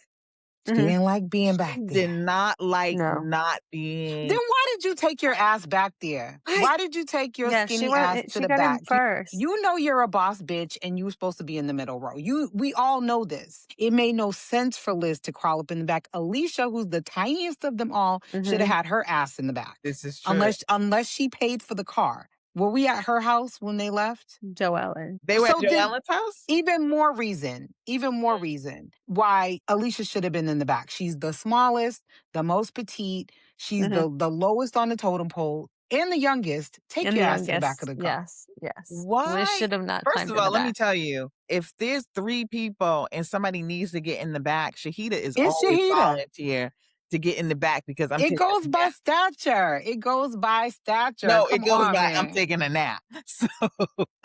She Hmm. didn't like being she back did there. not like No. not Then being. why did you take your ass back there? I Why did you take your Yeah, she skinny ass went. to She the got in back? first. You know you're a boss bitch and you were supposed to be in the middle row. We all know this. It made no sense for Liz to crawl up in the back. Alicia, who's the tiniest of them all, should have Hmm. had her ass in the back. This is true. Unless she paid for the car. Were we at her house when they left? Joellen. They were at So then Joellen's house. even more reason why Alicia should have been in the back. She's the smallest, the most petite. She's Hmm. the lowest on the totem pole and the youngest. Take And your the ass to the back of youngest. the car. Yes, yes. Liz Why? should have not First climbed of in all, the let me back. tell you, if there's 3 people and somebody needs to get in the back, Shahida is It's always Shahida. volunteer to get in the back because I'm It taking goes a by nap. stature. It goes by stature. No, it Come goes on, by I'm man. taking a nap. So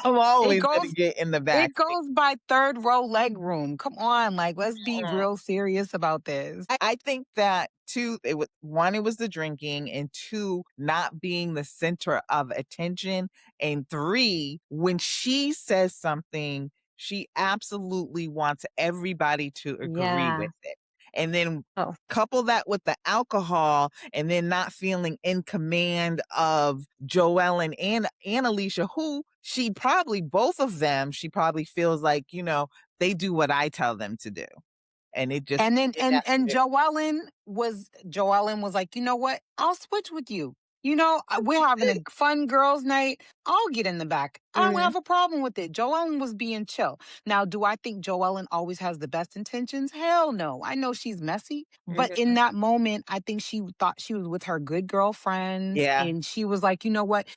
I'm It always gonna goes get in the back it seat. goes by third row leg room. Come on, like let's be real serious about this. I think that two, it was one, it was the drinking, and two, not being the center of attention, and three, when she says something, she absolutely wants everybody to agree Yeah. with it. And then Oh. couple that with the alcohol and then not feeling in command of Joellen and Alicia, who she probably both of them, she probably feels like, they do what I tell them to do. And it just And then it, that, and it, Joellen was like, you know what? I'll switch with you. We're having a fun girls' night. I'll get in the back. I don't Mhm. have a problem with it. Joellen was being chill. Now, do I think Joellen always has the best intentions? Hell no. I know she's messy, but in Mhm. that moment, I think she thought she was with her good girlfriends, Yeah. and she was like, you know what?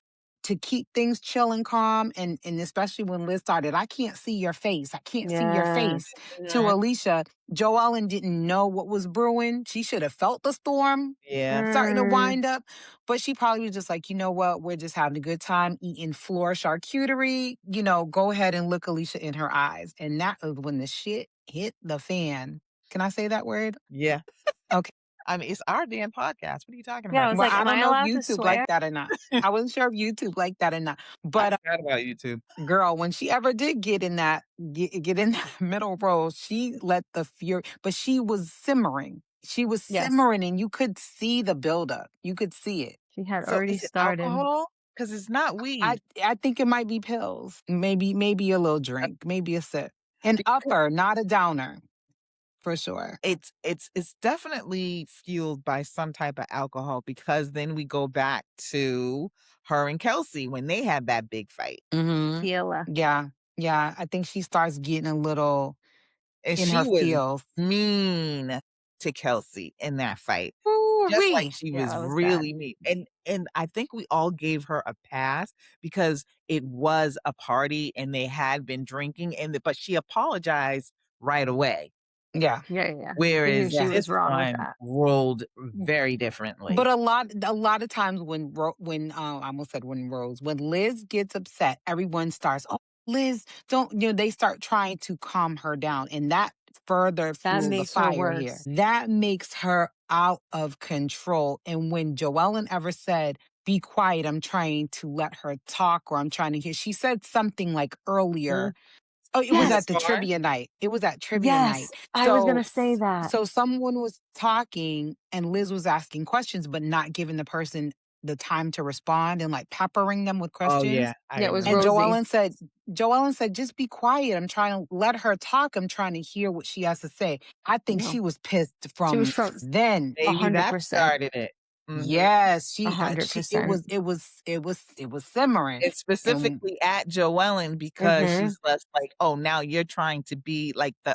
To keep things chill and calm, and especially when Liz started, I can't see your face. I can't see your Yeah. face. To Mhm. Alicia, Joellen didn't know what was brewing. She should have felt the storm Yeah. starting to Mm. wind up. But she probably was just like, you know what? We're just having a good time eating floor charcuterie. Go ahead and look Alicia in her eyes. And that was when the shit hit the fan. Can I say that word? Yeah. Okay. I mean, it's our damn podcast. What are you talking Yeah, I about? was Well, like, I "Am don't I know if allowed to YouTube like swear?" that or not. I wasn't sure if YouTube like that or not. I But forgot about YouTube. girl, when she ever did get in that middle row, she let the fury, but she was simmering. She was Yes. simmering, and you could see the buildup. You could see it. She had So already is it started. alcohol? Because it's not I weed. I think it might be pills. Maybe a little Uh, drink, maybe a sip. An Because upper, not a downer, for sure. it's definitely fueled by some type of alcohol because then we go back to her and Kelsey when they had that big fight. Mhm. Tequila. Yeah. Yeah, I think she starts getting a little And in she her was feels. mean to Kelsey in that fight. Just like Ooh-wee. she Yeah, was that was bad. really mean. And I think we all gave her a pass because it was a party and they had been drinking but she apologized right away. Yeah. Yeah, yeah, yeah. She knew Whereas she Yeah. this was wrong with one that. rolled very differently. But a lot of times I almost said when Liz gets upset, everyone starts, oh, Liz, don't, they start trying to calm her down. And that further That fuels the makes her fire here. worse. That makes her out of control. And when Joellen ever said, be quiet, I'm trying to let her talk, or I'm trying to hear, she said something like earlier. Mhm. Oh, it was In the at Yes, the car? trivia night. It was at trivia yes, night. I was So gonna say that. so someone was talking and Liz was asking questions, but not giving the person the time to respond and like peppering them with Oh, questions. yeah, I Yeah, it was And remember. Rosie. Joellen said, just be quiet. I'm trying to let her talk. I'm trying to hear what she has to say. I think No, she was pissed she was from from then. Maybe that 100%, started it. Mhm. Yes, it 100%. was, it was simmering. It's And specifically at Joellen because Mhm, she's less like, "Oh, now you're trying to be like the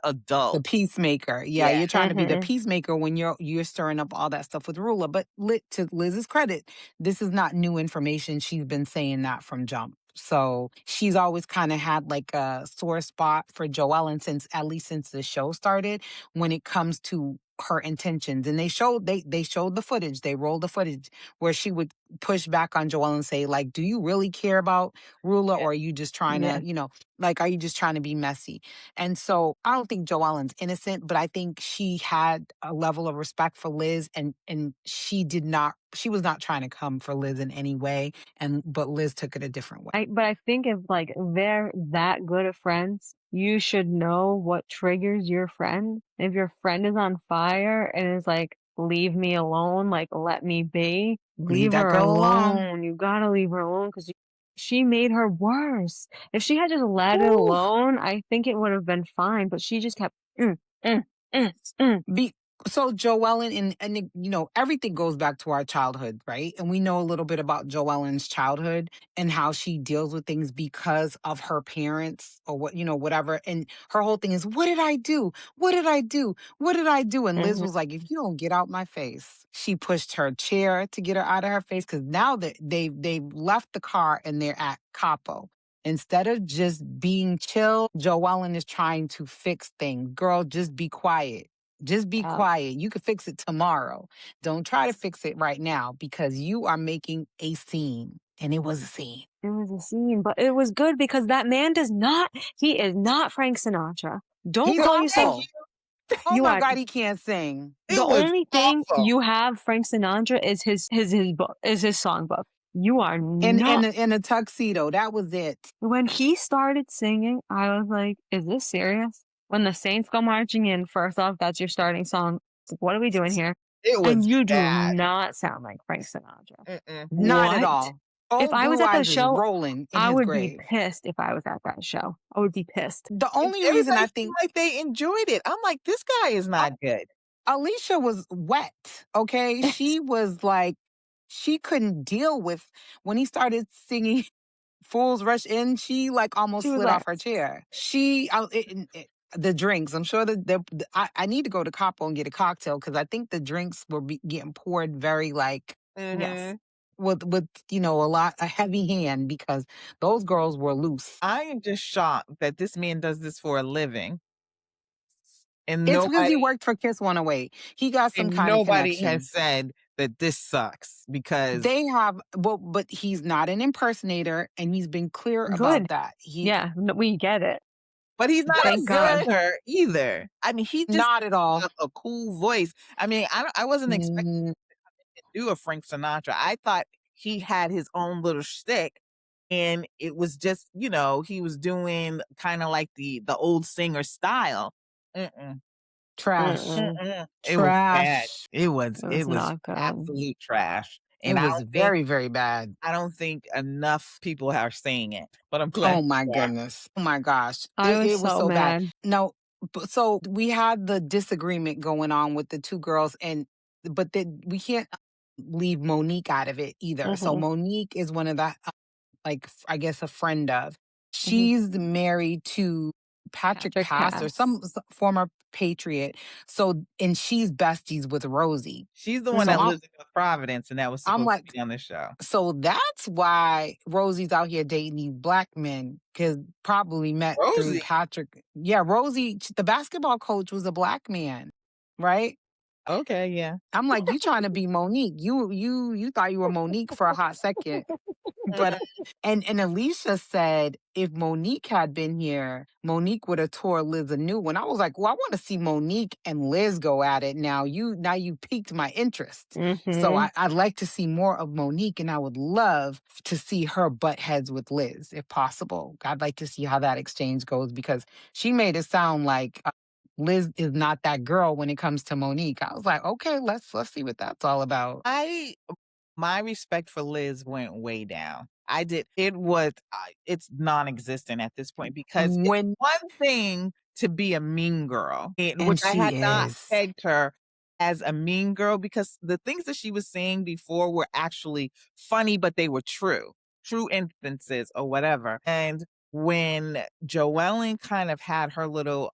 the adult." peacemaker. Yeah, Yeah. you're trying to be the mhm. peacemaker when you're stirring up all that stuff with Rula. But to Liz's credit, this is not new information. She's been saying that from jump. So she's always kind of had like a sore spot for Joellen since at least since the show started when it comes to her intentions. And they showed the footage. They rolled the footage where she would push back on Joellen and say, like, do you really care about Rula, Yeah. or are you just trying Yeah, to, like, are you just trying to be messy? And so I don't think Joellen's innocent, but I think she had a level of respect for Liz, and she was not trying to come for Liz in any way. But Liz took it a different way. but I think if, like, they're that good of friends, you should know what triggers your friend. If your friend is on fire and is like, "Leave me alone, like, let me be," Leave leave that her girl alone. alone. You gotta leave her alone 'cause she made her worse. If she had just let it Whew. alone, I think it would have been fine, but she just kept, mm, mm, mm. Be so Joellen, and everything goes back to our childhood, right? And we know a little bit about Joellen's childhood and how she deals with things because of her parents, or whatever. And her whole thing is, what did I do? What did I do? What did I do? And Liz Mhm. was like, if you don't get out my face. She pushed her chair to get her out of her face, because now that they've left the car and they're at Capo. Instead of just being chill, Joellen is trying to fix things. Girl, just be quiet. Just be Yep. quiet. You can fix it tomorrow. Don't try to fix it right now, because you are making a scene. And it was a scene. It was a scene, but it was good because that man he is not Frank Sinatra. Don't He's call Thank yourself, awful. you. Oh you my are, God, he can't sing. the It was only thing awful. you have Frank Sinatra is his book, is his songbook. You are And not. in a tuxedo. That was it. When he started singing, I was like, is this serious? When the Saints go marching in, first off, that's your starting song. What are we doing here? It And was you do bad. not sound like Frank Sinatra. Mm-mm. Not at What? all. If Old I was Blue at that Eyes is show, rolling in I his would be grave. pissed if I was at that show. I would be pissed. The And only reason everybody I seemed think like they enjoyed it. I'm like, this guy is uh, not good. Alicia was wet, okay? She was like, she couldn't deal with when he started singing Fools Rush In, she like She almost was slid like, off her chair. The drinks. I'm sure that I need to go to Capo and get a cocktail because I think the drinks were getting poured very like yes. Mhm. with a heavy hand because those girls were loose. I am just shocked that this man does this for a living and It's because he nobody worked for Kiss 108. He got some and kind of nobody has connection. said that this sucks because They have, well, but he's not an impersonator, and he's been clear Good. about that. Yeah, we get it. but he's not a Thank God. singer either. I mean, he just Not at all. has a cool voice. I mean, I wasn't expecting Mm, to do a Frank Sinatra. I thought he had his own little shtick, and it was just, he was doing kinda like the old singer style. Mm-mm. trash, Mm-mm. Mm-mm. It was bad. trash. It was It was it was not good. absolute trash, It and was very, very bad. I don't think enough people are saying it, but I'm glad Oh my you are. goodness. Oh my gosh. I It, was it was so so bad. mad. No, so we had the disagreement going on with the two girls, but then we can't leave Monique out of it either. So Mhm. Monique is one of the I guess a friend of. Mhm. She's married to Patrick Patrick Pass or Pass. some former patriot. So and she's besties with Rosie. She's the one So that Mhm. I'm lives in Providence, and that was I'm supposed to like, be on the show. so that's why Rosie's out here dating these black men, because probably met through Rosie. Patrick. Yeah, Rosie, the basketball coach was a black man, right? Okay, yeah. I'm like, you trying to be Monique. You thought you were Monique for a hot second. But Mm-mm. and Alicia said if Monique had been here, Monique would have tore Liz a new one. I was like, well, I want to see Monique and Liz go at it now. You piqued my interest. So Mhm. I'd like to see more of Monique, and I would love to see her butt heads with Liz if possible. I'd like to see how that exchange goes because she made it sound like Liz is not that girl when it comes to Monique. I was like, okay, let's see what that's all about. I My respect for Liz went way down. I did. It's non-existent at this point because it's When one thing to be a mean girl, and which I she had not is pegged her as a mean girl because the things that she was saying before were actually funny, but they were true instances or whatever. And when Joellen kind of had her little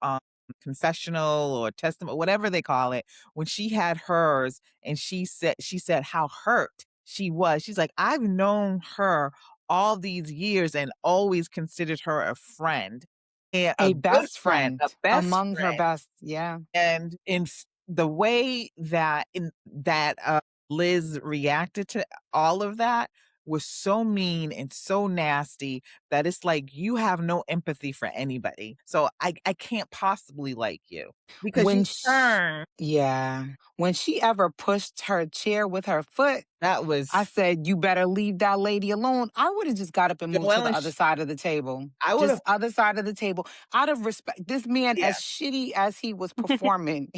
confessional or testament, whatever they call it, when she had hers and she said how hurt she was. She's like, I've known her all these years and always considered her a friend, and a a good best friend, a friend best among her friend. best. Yeah. And the way that Liz reacted to all of that was so mean and so nasty that it's like you have no empathy for anybody. So I can't possibly like you because When you sh turn Yeah. When she ever pushed her chair with her foot, that I was said, "You better leave that lady alone." I would have just got up and moved to the Joellen. other side of the table. I would have, Just other side of the table. Out of respect. This man, yeah. as shitty as he was performing,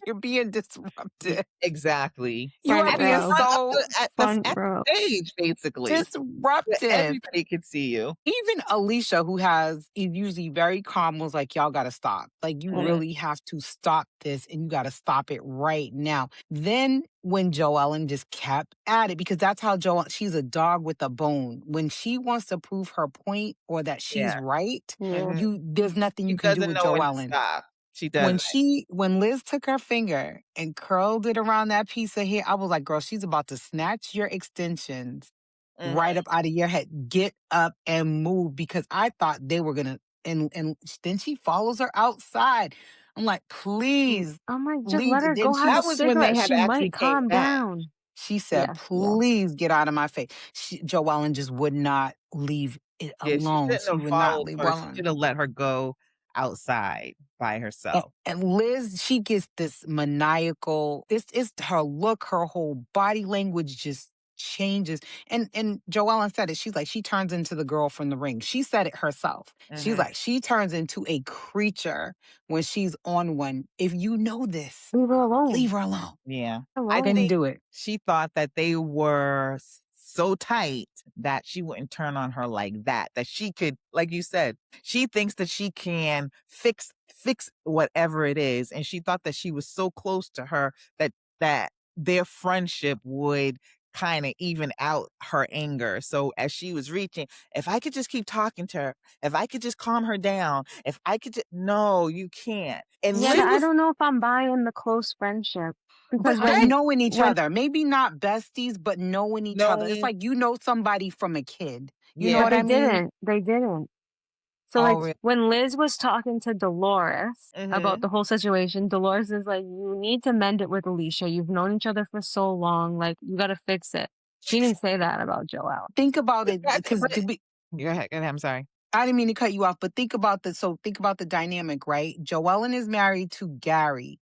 you're being disruptive. Exactly. You are Front At the being row. front of so Front at row. the stage, basically, where disruptive. everybody could see you. Even Alicia, who is usually very calm, was like, y'all got to stop. Like, you Mhm. really have to stop this and you got to stop it right now. Then when Joellen just kept at it, because that's how she's a dog with a bone. When she wants to prove her point or that she's Yeah. right, Yeah. Mhm. there's nothing She you can do doesn't with know when to Joellen. stop. She doesn't. When Liz took her finger and curled it around that piece of hair, I was like, girl, she's about to snatch your extensions right Mhm. up out of your head. Get up and move because I thought they were gonna and then she follows her outside. I'm like, please I'm like, just leave. let her Then go have a That was when they cigarette. had She actually might came calm back. down. she said, Yeah, yeah. please get out of my face. Joe Allen just would not leave it Yeah, she alone. shouldn't She have would not followed leave her. She alone. should have let her go outside by herself. And Liz, she gets this maniacal, it's her look, her whole body language just changes. And Joellen said it. She's like, she turns into the girl from the ring. She said it herself. She's Mhm. like, she turns into a creature when she's on one. If you know this, Leave her alone. leave her alone. Yeah. I Alone. Couldn't think do it. she thought that they were so tight that she wouldn't turn on her like that she could, like you said, she thinks that she can fix whatever it is. And she thought that she was so close to her that their friendship would kinda even out her anger. So as she was reaching, if I could just keep talking to her, if I could just calm her down, if I could no, you can't. And Yeah, Liz but I was don't know if I'm buying the close friendship because But I knowing each when other, maybe not besties, but knowing each other. It's knowing like you know somebody from a kid. You know yeah. but what I mean? they didn't. So Oh, like really? when Liz was talking to Dolores about Mhm. the whole situation, Dolores is like, "You need to mend it with Alicia. You've known each other for so long. Like you got to fix it." She didn't say that about Joelle. Think about it, because But go ahead, I'm sorry. I didn't mean to cut you off, but think about the dynamic, right? Joellen is married to Gary.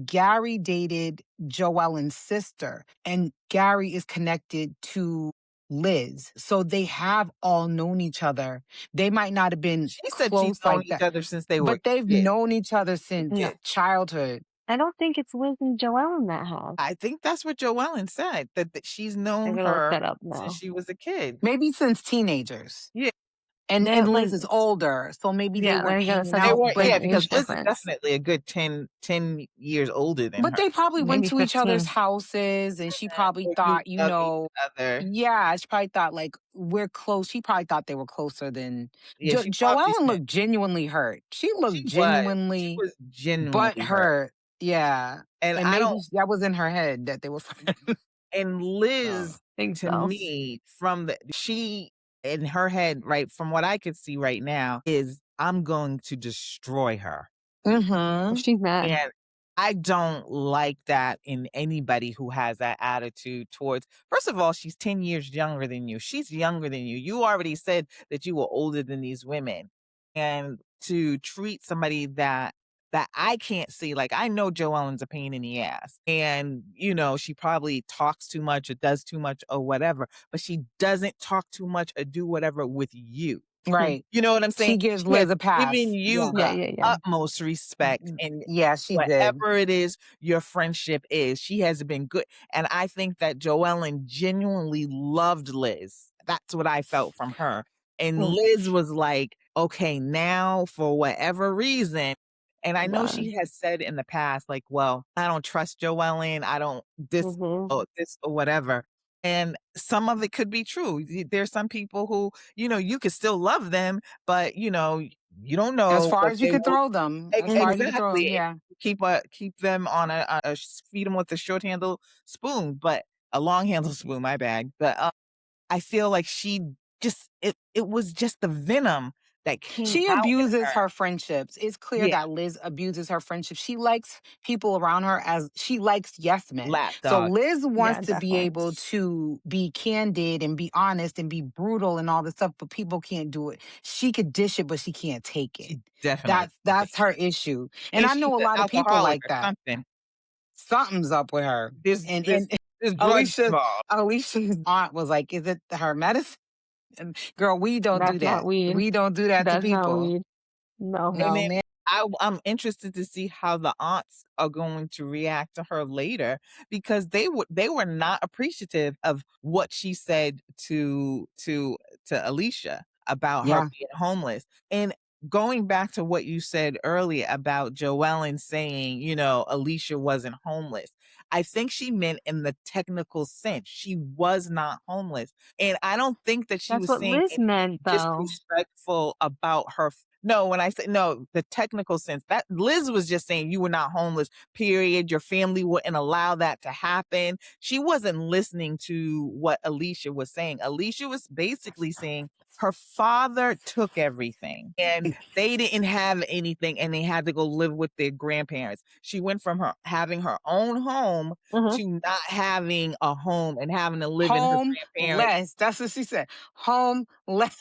Gary dated Joellen's sister, and Gary is connected to Liz. So they have all known each other. They might not have been She said she's close known like each that, other since they were but they've kids. known each other since No, Kids. childhood. I don't think it's Liz and Joelle in that house. I think that's what Joellen said, that she's I known gotta look her that up since now. she was a kid. Maybe since teenagers. Yeah. They're And like, Liz is older, so maybe they yeah, weren't they got hanging such a They out, were big yeah, because age Liz is difference. definitely a good ten years older than but her. they probably went Maybe to each other's 15. houses, and she probably They knew thought, of each other. yeah, she probably thought like we're close. She probably thought they were closer than Yeah, she probably Joellen said looked genuinely hurt. She looked she was. She genuinely was butt genuinely hurt. hurt. Yeah. And And I don't maybe that was in her head that they were friends. and So, Liz, Think to so. me, from the she in her head, right, from what I could see right now, is I'm going to destroy her. mm-hmm. She's mad. And I don't like that in anybody who has that attitude towards first of all, she's 10 years younger than you. She's younger than you. You already said that you were older than these women. And to treat somebody that I can't see, like I know Joellen's a pain in the ass. And, she probably talks too much or does too much or whatever, but she doesn't talk too much or do whatever with you. Right. You know what I'm saying? She gives She has Liz a given pass. you Yeah. Yeah, the yeah, yeah. utmost respect and Yeah, she did. whatever it is your friendship is, she has been good. And I think that Joellen genuinely loved Liz. That's what I felt from her. And Mm, Liz was like, okay, now for whatever reason, and I know done. she has said in the past, like, well, I don't trust Joellen. I don't Mm-hmm. this or whatever. And some of it could be true. There's some people who, you could still love them, but you don't As know far what as you they could will throw them. As far as you could throw them, exactly. yeah. Keep them on feed them with a short handle spoon, but a long handle spoon, my bad. But I feel like she just it was just the venom that came She out in abuses her. her friendships. It's clear Yeah, that Liz abuses her friendships. She likes people around her as she likes yes men. So lapdog. Liz Yeah, wants to be definitely. able to be candid and be honest and be brutal and all this stuff, but people can't do it. She could dish it, but she can't take it. She definitely That's her issue. And and I she's know a an lot of people alcoholic like or that. something. Something's up with her. There's And there's and there's drugs Alicia involved. Alicia's aunt was like, "Is it her medicine?" And girl, we don't do That's not that. weed. We don't do that to That's not people. weed. No. And No, then man. I'm interested to see how the aunts are going to react to her later because they were not appreciative of what she said to Alicia about her Yeah. being homeless. And going back to what you said earlier about Joellen saying, Alicia wasn't homeless. I think she meant in the technical sense. She was not homeless. And I don't think that she That's was what saying Liz anything meant, though. disrespectful about her. No, when I say no, the technical sense that Liz was just saying you were not homeless, period. Your family wouldn't allow that to happen. She wasn't listening to what Alicia was saying. Alicia was basically saying her father took everything and they didn't have anything and they had to go live with their grandparents. She went from her having her own home Hmm. to not having a home and having to live in her grandparents. Homeless. That's what she said. Homeless.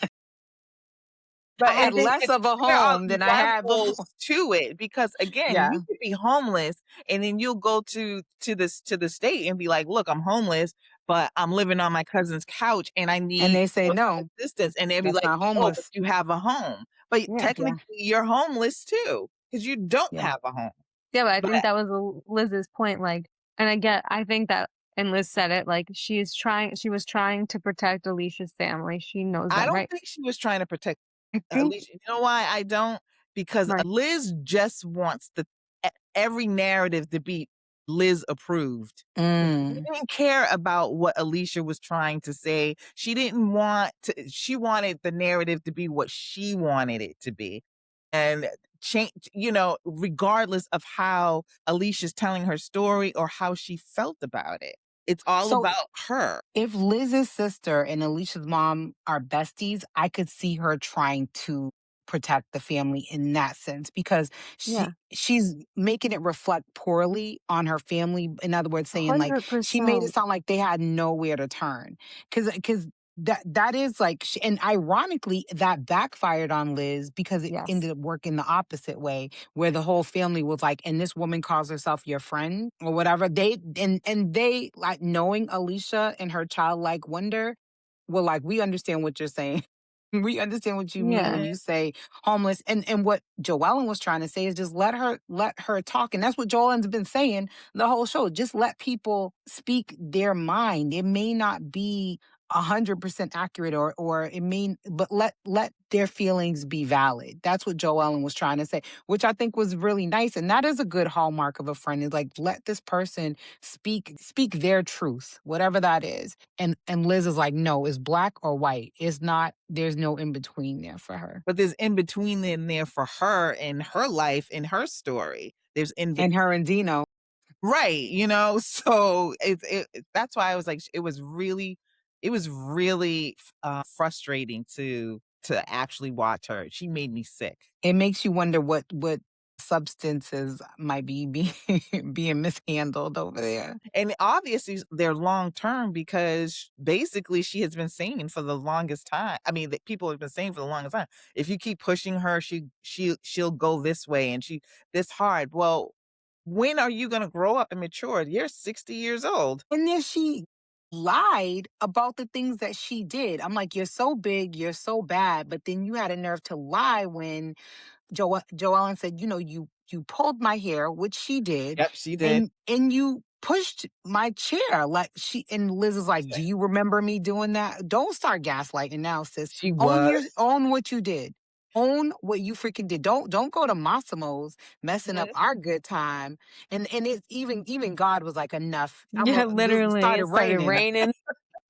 But I had and then less of a there are home than I had levels before. to it because again, Yeah. you could be homeless and then you'll go to the state and be like, "Look, I'm homeless, but I'm living on my cousin's couch and I And need they say, some no, assistance." And they'll be that's like, not "Oh, but homeless. you have a home." But Yeah. Yeah. technically you're homeless too because you don't Yeah. have a home. Yeah, but I But think that was Liz's point, like, and I think that, and Liz said it, like, she was trying to protect Alicia's family. She knows I that, don't right? think she was trying to protect I think, Alicia. You know why I don't? Because right. Liz just wants every narrative to be Liz approved. She Mm. didn't care about what Alicia was trying to say. She didn't want to she wanted the narrative to be what she wanted it to be. And change, regardless of how Alicia's telling her story or how she felt about it. It's all So about her. if Liz's sister and Alicia's mom are besties, I could see her trying to protect the family in that sense because Yeah. she's making it reflect poorly on her family. In other words, saying like she made it 100%. sound like they had nowhere to turn. Cause that is like and ironically that backfired on Liz because it Yes. ended up working the opposite way where the whole family was like, and this woman calls herself your friend or whatever. They like knowing Alicia and her childlike wonder were like, we understand what you're saying. We understand what you mean when Yeah. you say homeless. And what Joellen was trying to say is just let her talk. And that's what Joellen's been saying the whole show. Just let people speak their mind. It may not be 100% accurate or it mean but let their feelings be valid. That's what Joe Ellen was trying to say, which I think was really nice. And that is a good hallmark of a friend is like let this person speak their truth, whatever that is. And Liz is like, no, it's black or white. It's not, there's no in between there for her. But there's in between in there for her in her life, in her story. There's in between. And her and Dino. Right, so that's why I was like, it was really frustrating to actually watch her. She made me sick. It makes you wonder what substances might be being being mishandled over there. And obviously they're long term because basically she has been saying for the longest time. I mean, that people have been saying for the longest time. If you keep pushing her, she'll go this way and she this hard. Well, when are you gonna grow up and mature? You're 60 years old. And then she lied about the things that she did. I'm like, you're so big, you're so bad, but then you had a nerve to lie when Joellen said, you pulled my hair, which she did, Yep, she did. and you pushed my chair. Like and Liz is like, do you remember me doing that? Don't start gaslighting now, sis. She was. Own what you did. Own what you freaking did. Don't go to Massimo's messing up Mhm. our good time. And it's even God was like, enough. Yeah, literally. Started It started raining. raining.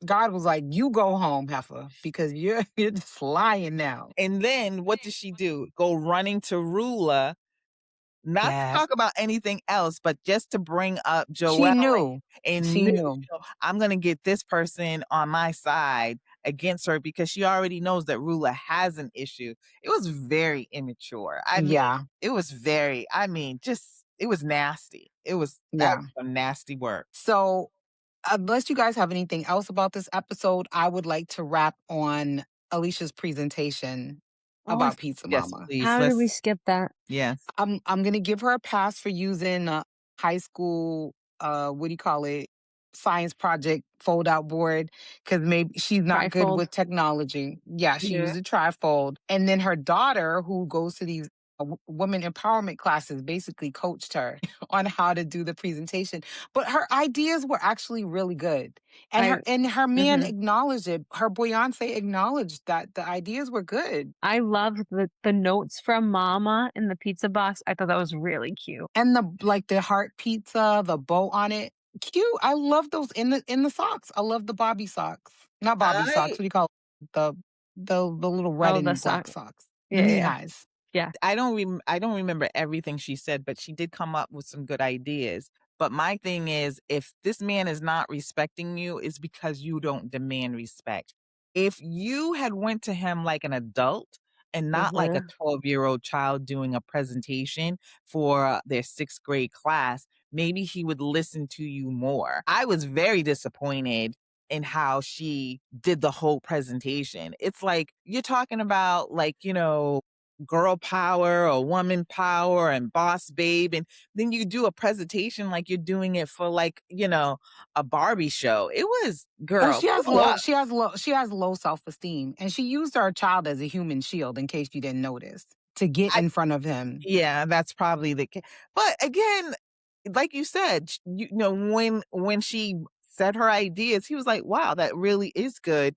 God was like, you go home, heifer, because you're you're just lying now. And then what does she do? Go running to Rula, not to Yeah. talk about anything else, but just to bring up She Joelle knew. and She knew, knew. I'm gonna get this person on my side against her because she already knows that Rula has an issue. It was very immature. I mean, Yeah. just it was nasty. That Yeah. was some nasty work. So, unless you guys have anything else about this episode, I would like to wrap on Alicia's presentation Oh, about Pizza Yes, Mama. please. how did we skip that? Yes. I'm gonna give her a pass for using a high school what do you call it, science project fold out board because maybe she's not good Trifold. with technology. Yeah, she Yeah. used a trifold, and then her daughter, who goes to these women empowerment classes, basically coached her on how to do the presentation. But her ideas were actually really good, and I her man mhm. acknowledged it. Her Beyonce acknowledged that the ideas were good. I loved the notes from Mama in the pizza box. I thought that was really cute. And the heart pizza, the bow on it. Cute. I love those in the socks. I love the Bobby socks. Not Bobby socks. I What do you call it? The little red Oh, the and sock. black socks. The Yeah, knee yeah, highs. yeah. I don't remember everything she said, but she did come up with some good ideas. But my thing is, if this man is not respecting you, it's because you don't demand respect. If you had went to him like an adult and not like a Mhm. 12-year-old child doing a presentation for their 6th grade class, maybe he would listen to you more. I was very disappointed in how she did the whole presentation. It's like you're talking about like, girl power or woman power and boss babe, and then you do a presentation like you're doing it for like a Barbie show. It was, And girl, she has grow low up. she has low she has low self-esteem. And she used her child as a human shield in case you didn't notice to get I, in front of him. yeah, that's probably but again, like you said, when she said her ideas, he was like, wow, that really is good.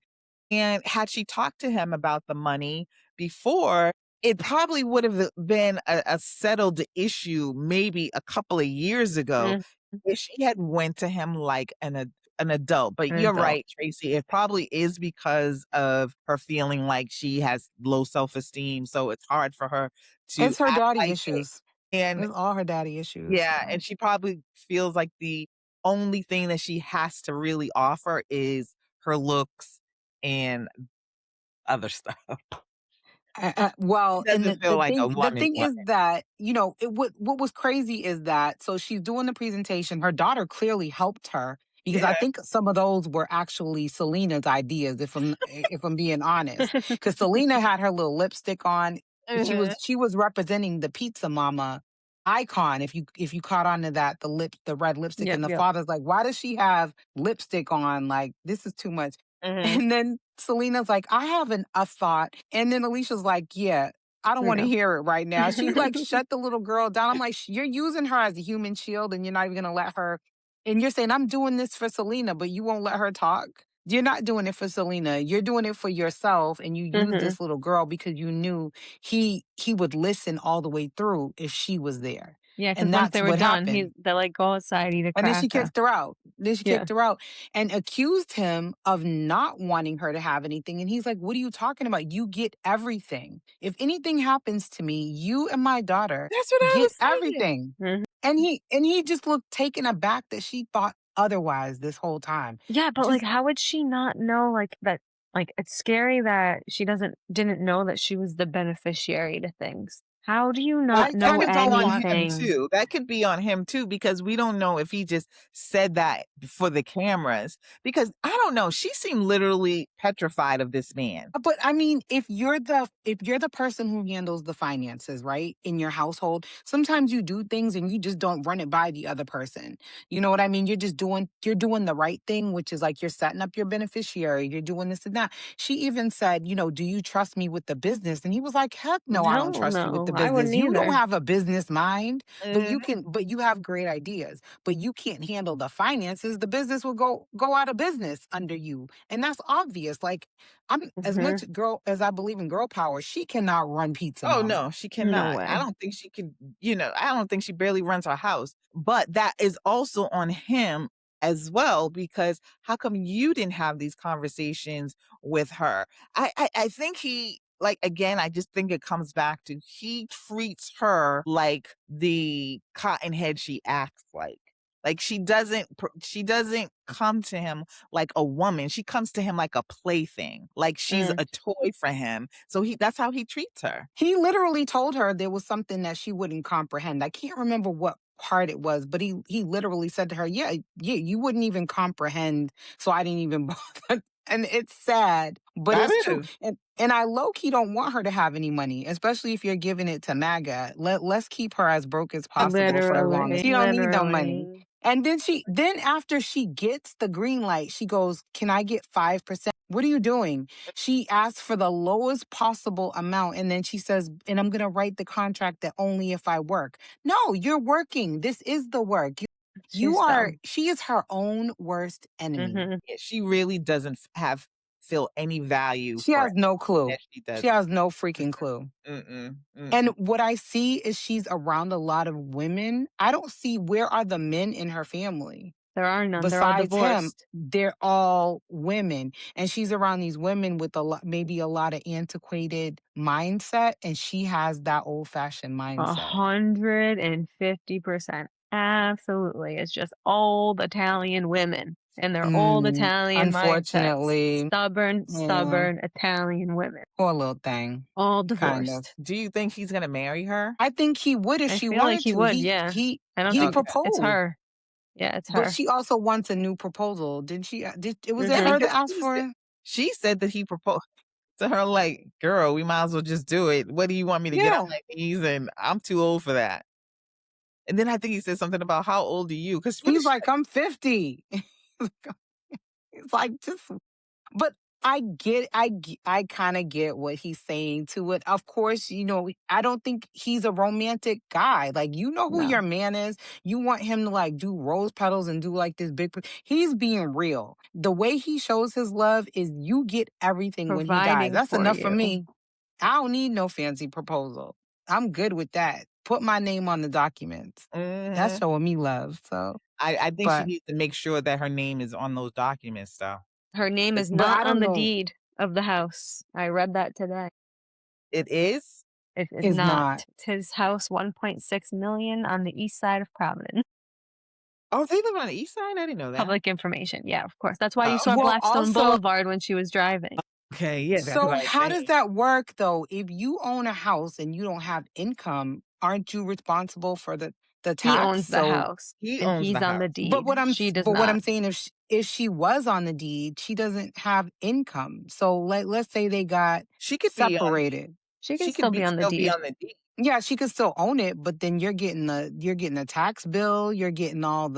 And had she talked to him about the money before, it probably would have been a settled issue maybe a couple of years ago. Mm. if she had went to him like an adult, but An you're adult. right, Tracy, it probably is because of her feeling like she has low self-esteem, so it's hard for her to It's her act daddy like it, issues. and It's all her daddy issues. yeah, So and she probably feels like the only thing that she has to really offer is her looks and other stuff. She well, and doesn't feel like a the woman thing woman. is that what was crazy is that so she's doing the presentation. Her daughter clearly helped her because I Yeah. think some of those were actually Selena's ideas. If I'm being honest, because Selena had her little lipstick on. Mhm. She was representing the pizza mama icon. If you caught on to that, the red lipstick, Yep, and the yep. father's like, why does she have lipstick on? Like this is too much. Mhm. And then Selena's like, I have a thought. And then Alicia's like, yeah, I don't I want to know. hear it right now. She like shut the little girl down. I'm like, you're using her as a human shield and you're not even going to let her. And you're saying, I'm doing this for Selena, but you won't let her talk. You're not doing it for Selena. You're doing it for yourself. And you use Mhm. this little girl because you knew he would listen all the way through if she was there. Yeah, because And once that's they were what done, happened. they're like, "Go outside, eat a And then she cracker." kicked her out. Then she Yeah. kicked her out and accused him of not wanting her to have anything. And he's like, what are you talking about? You get everything. If anything happens to me, you and my daughter That's what I get was saying. everything. Mhm. And he just looked taken aback that she thought otherwise this whole time. Yeah, but, like, Just how would she not know, like, that like, it's scary that she didn't know that she was the beneficiary to things. How do you I not That know kind could of go don't on want him anything? too. That could be on him too, because we don't know if he just said that for the cameras. Because I don't know, she seemed literally petrified of this man. but I mean, if you're the person who handles the finances, right, in your household, sometimes you do things and you just don't run it by the other person. You know what I mean? You're doing the right thing, which is like you're setting up your beneficiary, you're doing this and that. She even said, do you trust me with the business? And he was like, heck no, I don't Hell trust you with the no, I business. wouldn't You don't either. have a business mind, Mhm. but you have great ideas, but you can't handle the finances. The business will go out of business under you. And that's obvious. Like I'm as Mhm. much girl as I believe in girl power, she cannot run Pizza Oh, Mama. no, she No cannot. I way. don't think she can, I don't think she barely runs her house. But that is also on him as well, because how come you didn't have these conversations with her? I think he like again, I just think it comes back to he treats her like the cottonhead she acts like. Like she doesn't come to him like a woman. She comes to him like a plaything, like she's Mm. a toy for him. So that's how he treats her. He literally told her there was something that she wouldn't comprehend. I can't remember what part it was, but he literally said to her, "Yeah, yeah, you wouldn't even comprehend, so I didn't even bother." And it's sad, but That it's true. is. And I low key don't want her to have any money, especially if you're giving it to MAGA. Let's keep her as broke as possible for as long as Literally, she don't need no money. literally. And then after she gets the green light, she goes, "Can I get 5%?" What are you doing? She asks for the lowest possible amount. And then she says, and I'm going to write the contract that only if I work. No, you're working. This is the work. She's dumb. She is her own worst enemy. Mhm. Yeah, she really doesn't feel any value She for has no anything clue. that she She does. has no freaking clue. Mm-mm, And mm-mm. what I see is she's around a lot of women. I don't see where are the men in her family. There are none, they're all Besides him, divorced. they're all women. And she's around these women with maybe a lot of antiquated mindset. And she has that old fashioned mindset. 150%. Absolutely. It's just old Italian women and their old Italian mindsets. Unfortunately, Stubborn, yeah, stubborn Italian women. poor little thing, All kind of. divorced. Do you think he's gonna marry her? I think he would if I she feel like wanted he to. would, He yeah. he I don't he think Okay. it's proposed, her. Yeah, it's but her. she also wants a new proposal. Did she? Was it Yeah, Mhm. her because that asked for it? she said that he proposed to her like, "Girl, we might as well just do it. What do you want me to get on Yeah. my knees?" And I'm too old for that. And then I think he said something about how old are you? Because what He's is she? like, I'm 50. It's like just but I kind of get what he's saying to it. Of course, I don't think he's a romantic guy. Like, who your No. man is. You want him to like do rose petals and do like this big. He's being real. The way he shows his love is you get everything when he dies. Providing That's for enough for you. me. I don't need no fancy proposal. I'm good with that. Put my name on the documents. That's Mhm. showing me love. So. I think she But needs to make sure that her name is on those documents, though. Her name is but not I on don't the know, deed of the house. I read that today. It is? It is is not. not. It's his house, 1.6 million on the east side of Providence. Oh, they live on the east side? I didn't know that. Public information. Yeah, of course. That's why you Oh, saw Well, Blackstone also, Boulevard when she was driving. okay, yeah, that's what so I was how does saying. that work though? If you own a house and you don't have income, aren't you responsible for the He tax? owns the So, house He and owns he's the on the house. but deed. She does what not. I'm saying, if she was on the deed, she doesn't have income. So let's say they got She could be on separated. She can she could still be be on the still be deed. on the deed. Yeah, she could still own it, but then you're getting a tax bill, you're getting all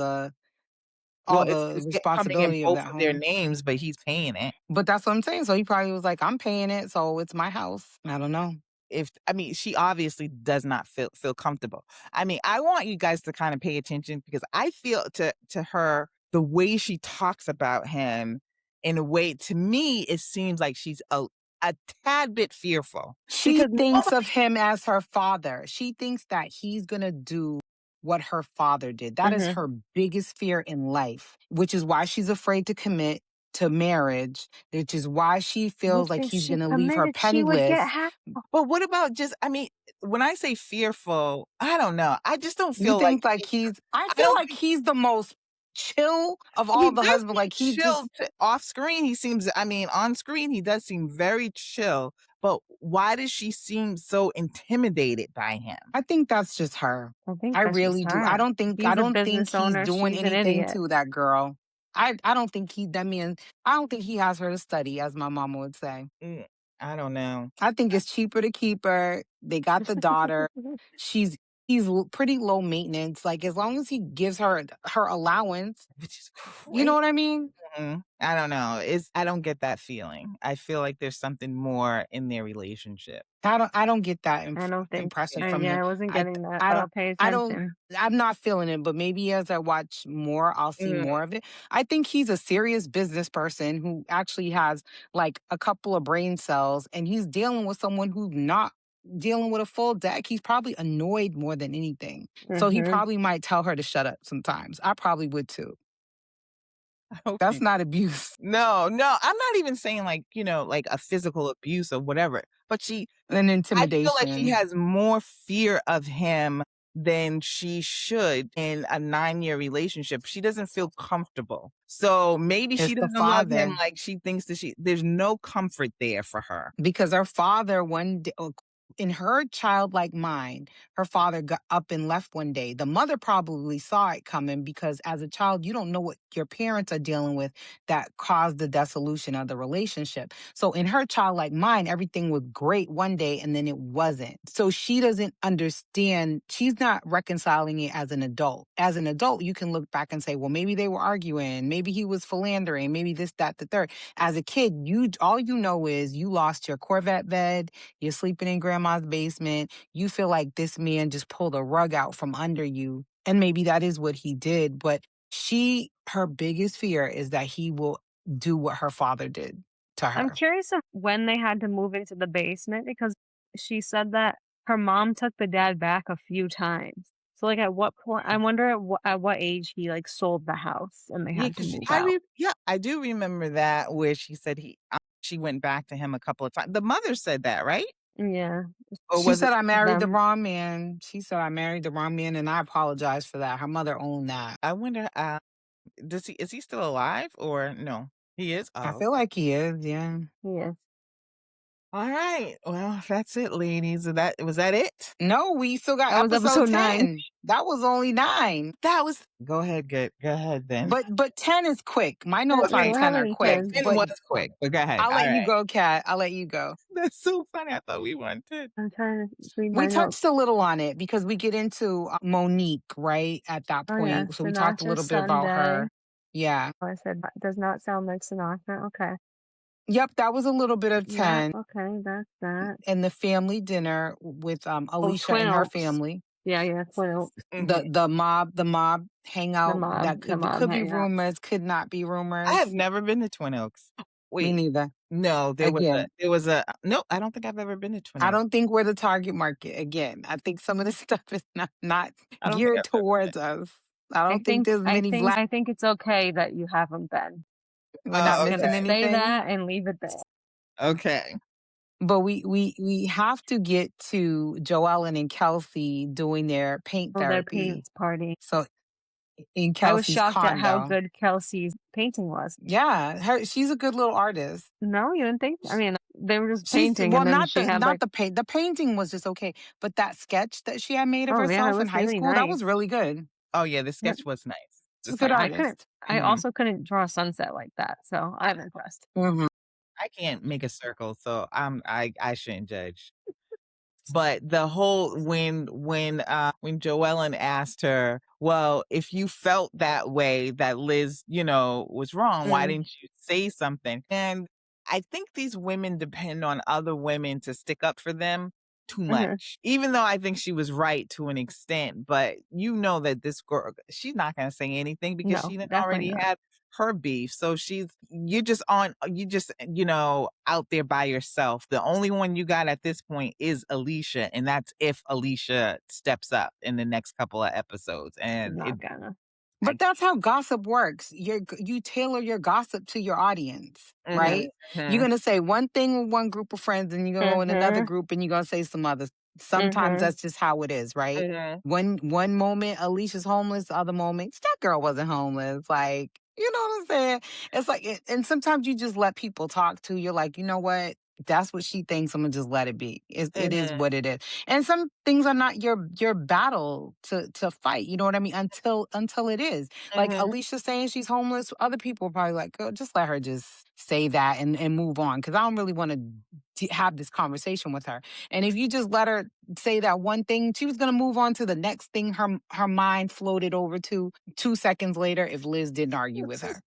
Well, the coming in responsibility of both that of their home. names, but he's paying it. But that's what I'm saying. So he probably was like, I'm paying it, so it's my house. I don't know. If I mean, she obviously does not feel comfortable. I mean, I want you guys to kind of pay attention because I feel to her the way she talks about him in a way to me it seems like she's a tad bit fearful She because thinks of nobody. him as her father. She thinks that he's going to do what her father did. That is Mhm. her biggest fear in life, which is why she's afraid to commit to marriage, which is why she feels Which like if he's she going to leave her committed, she would get penniless. half. But what about just? I mean, when I say fearful, I don't know. I just don't You feel like think like I I feel don't like think he's the most chill of he all the does husbands. seem Like he's chill just, off screen. He seems. I mean, on screen he does seem very chill. But why does she seem so intimidated by him? I think that's just her. I think I that's just really do. I her. don't think He's a business he's owner. doing She's an anything idiot. to that girl. I don't think he that mean I don't think he has her to study, as my mama would say. Mm, I don't know, I think it's cheaper to keep her. They got the daughter. She's pretty low maintenance. Like as long as he gives her her allowance, which is you know crazy. what I mean? I don't know. I don't get that feeling. I feel like there's something more in their relationship. I don't get that I don't think. impression Yeah. from Yeah, the I wasn't I getting that, I but don't I'll pay I don't attention. I'm not feeling it, but maybe as I watch more, I'll see Mhm. more of it. I think he's a serious business person who actually has like a couple of brain cells and he's dealing with someone who's not dealing with a full deck. He's probably annoyed more than anything. So he Mhm. probably might tell her to shut up sometimes. I probably would too. I hope That's she not abuse No, no, I'm not even saying like, like a physical abuse or whatever, but and I feel like she intimidation. has more fear of him than she should in a 9-year relationship. She doesn't feel comfortable. So maybe It's she the doesn't love him father. like she thinks that there's no comfort there for her. Because her father one day, in her childlike mind, her father got up and left one day. The mother probably saw it coming because as a child, you don't know what your parents are dealing with that caused the dissolution of the relationship. So in her childlike mind, everything was great one day and then it wasn't. So she doesn't understand. She's not reconciling it as an adult. As an adult, you can look back and say, well, maybe they were arguing. Maybe he was philandering. Maybe this, that, the third. As a kid, you all you know is you lost your Corvette bed, you're sleeping in grandma's basement, you feel like this man just pulled a rug out from under you. And maybe that is what he did, but her biggest fear is that he will do what her father did to I'm her. curious of when they had to move into the basement because she said that her mom took the dad back a few times. So, like, at what point I wonder at what age he, like, sold the house and they Yeah, had to 'cause move out. yeah, I do remember that where she said she went back to him a couple of times. The mother said that, right? Yeah, Or She was it said, I married the them. wrong man. She said, I married the wrong man, and I apologize for that. Her mother owned that. I wonder, is he still alive or no? He is? I Oh, feel like he is, yeah. Yes. all right. Well, that's it, ladies. Was that it? No, we still got That was episode episode 9. 10. That was only 9. That was Go ahead, go ahead then. But 10 is quick. My Yeah, notes yeah, on how 10 are many quick, Okay, kids? 10 but was quick, but go ahead. I'll All let you right. go, Kat. I'll let you go. That's so funny. I thought we wanted. I'm trying to read We my notes. touched a little on it because we get into Monique, right? At that Oh, yeah, point. So we talked a Sinatra little bit about Sunday. her. Yeah. Oh, I said, "That does not sound like Sinatra." Okay. Yep, that was a little bit of Yeah, 10. okay, that's that. And the family dinner with Oh, Alicia Twin and her Oaks. family. Yeah, yeah, Twin Oaks. Mhm. The mob hangout that The mob could be hangout. rumors, could not be I have rumors. never been to Twin Oaks. Me Wait, neither. no, Again, there was a no, I don't think I've ever been to Twin I Oaks. don't think we're the target market. Again, I think some of this stuff is not I don't think geared I've ever been. towards us. I don't think there's many black. I think it's okay that you haven't been. We're I'm not Oh, just gonna missing okay. say anything. that and leave it there. Okay. But we have to get to Joellen and Kelsey doing their paint Oh, their therapy. paint party. So in I was Kelsey's shocked at how condo. good Kelsey's painting was. Yeah, she's a good little artist. No, you didn't think? I mean, they were just She's painting well, and then not she the had not like, the paint. The painting was just okay, but that sketch that she had made of oh yeah, it herself in was high really school, that was nice. really good. Oh, yeah, the But sketch was nice. She's a It's good like artist. I Mhm. also couldn't draw a sunset like that, so I'm impressed. Mhm. I can't make a circle, so I shouldn't judge. But the whole when Joellen asked her, "Well, if you felt that way that Liz, was wrong, why Mm, didn't you say something?" And I think these women depend on other women to stick up for them too mhm. much. Even though I think she was right to an extent, but you know that this girl, she's not going to say anything because No, she done definitely already not. had her beef. So you just out there by yourself. The only one you got at this point is Alicia, and that's if Alicia steps up in the next couple of episodes. She's And not gonna. I But that's how gossip works. You tailor your gossip to your audience, mhm, right? You're mhm, gonna say one thing with one group of friends, and you're gonna go in another Mhm, group and you're gonna say some others. Sometimes mhm. that's just how it is, right? mhm, One moment Alicia's homeless, the other moment that girl wasn't homeless. Like, you know what I'm saying? It's like, and sometimes you just let people talk to. You're like, you know what? That's what she thinks. I'm gonna just let it be. It is mhm, what it is. And some things are not your battle to fight. You know what I mean? Until it is. Like mhm, Alicia saying she's homeless, other people are probably like, "Girl, just let her just say that and move on." Because I don't really want to have this conversation with her. And if you just let her say that one thing, she was gonna move on to the next thing her mind floated over to 2 seconds later if Liz didn't argue with her.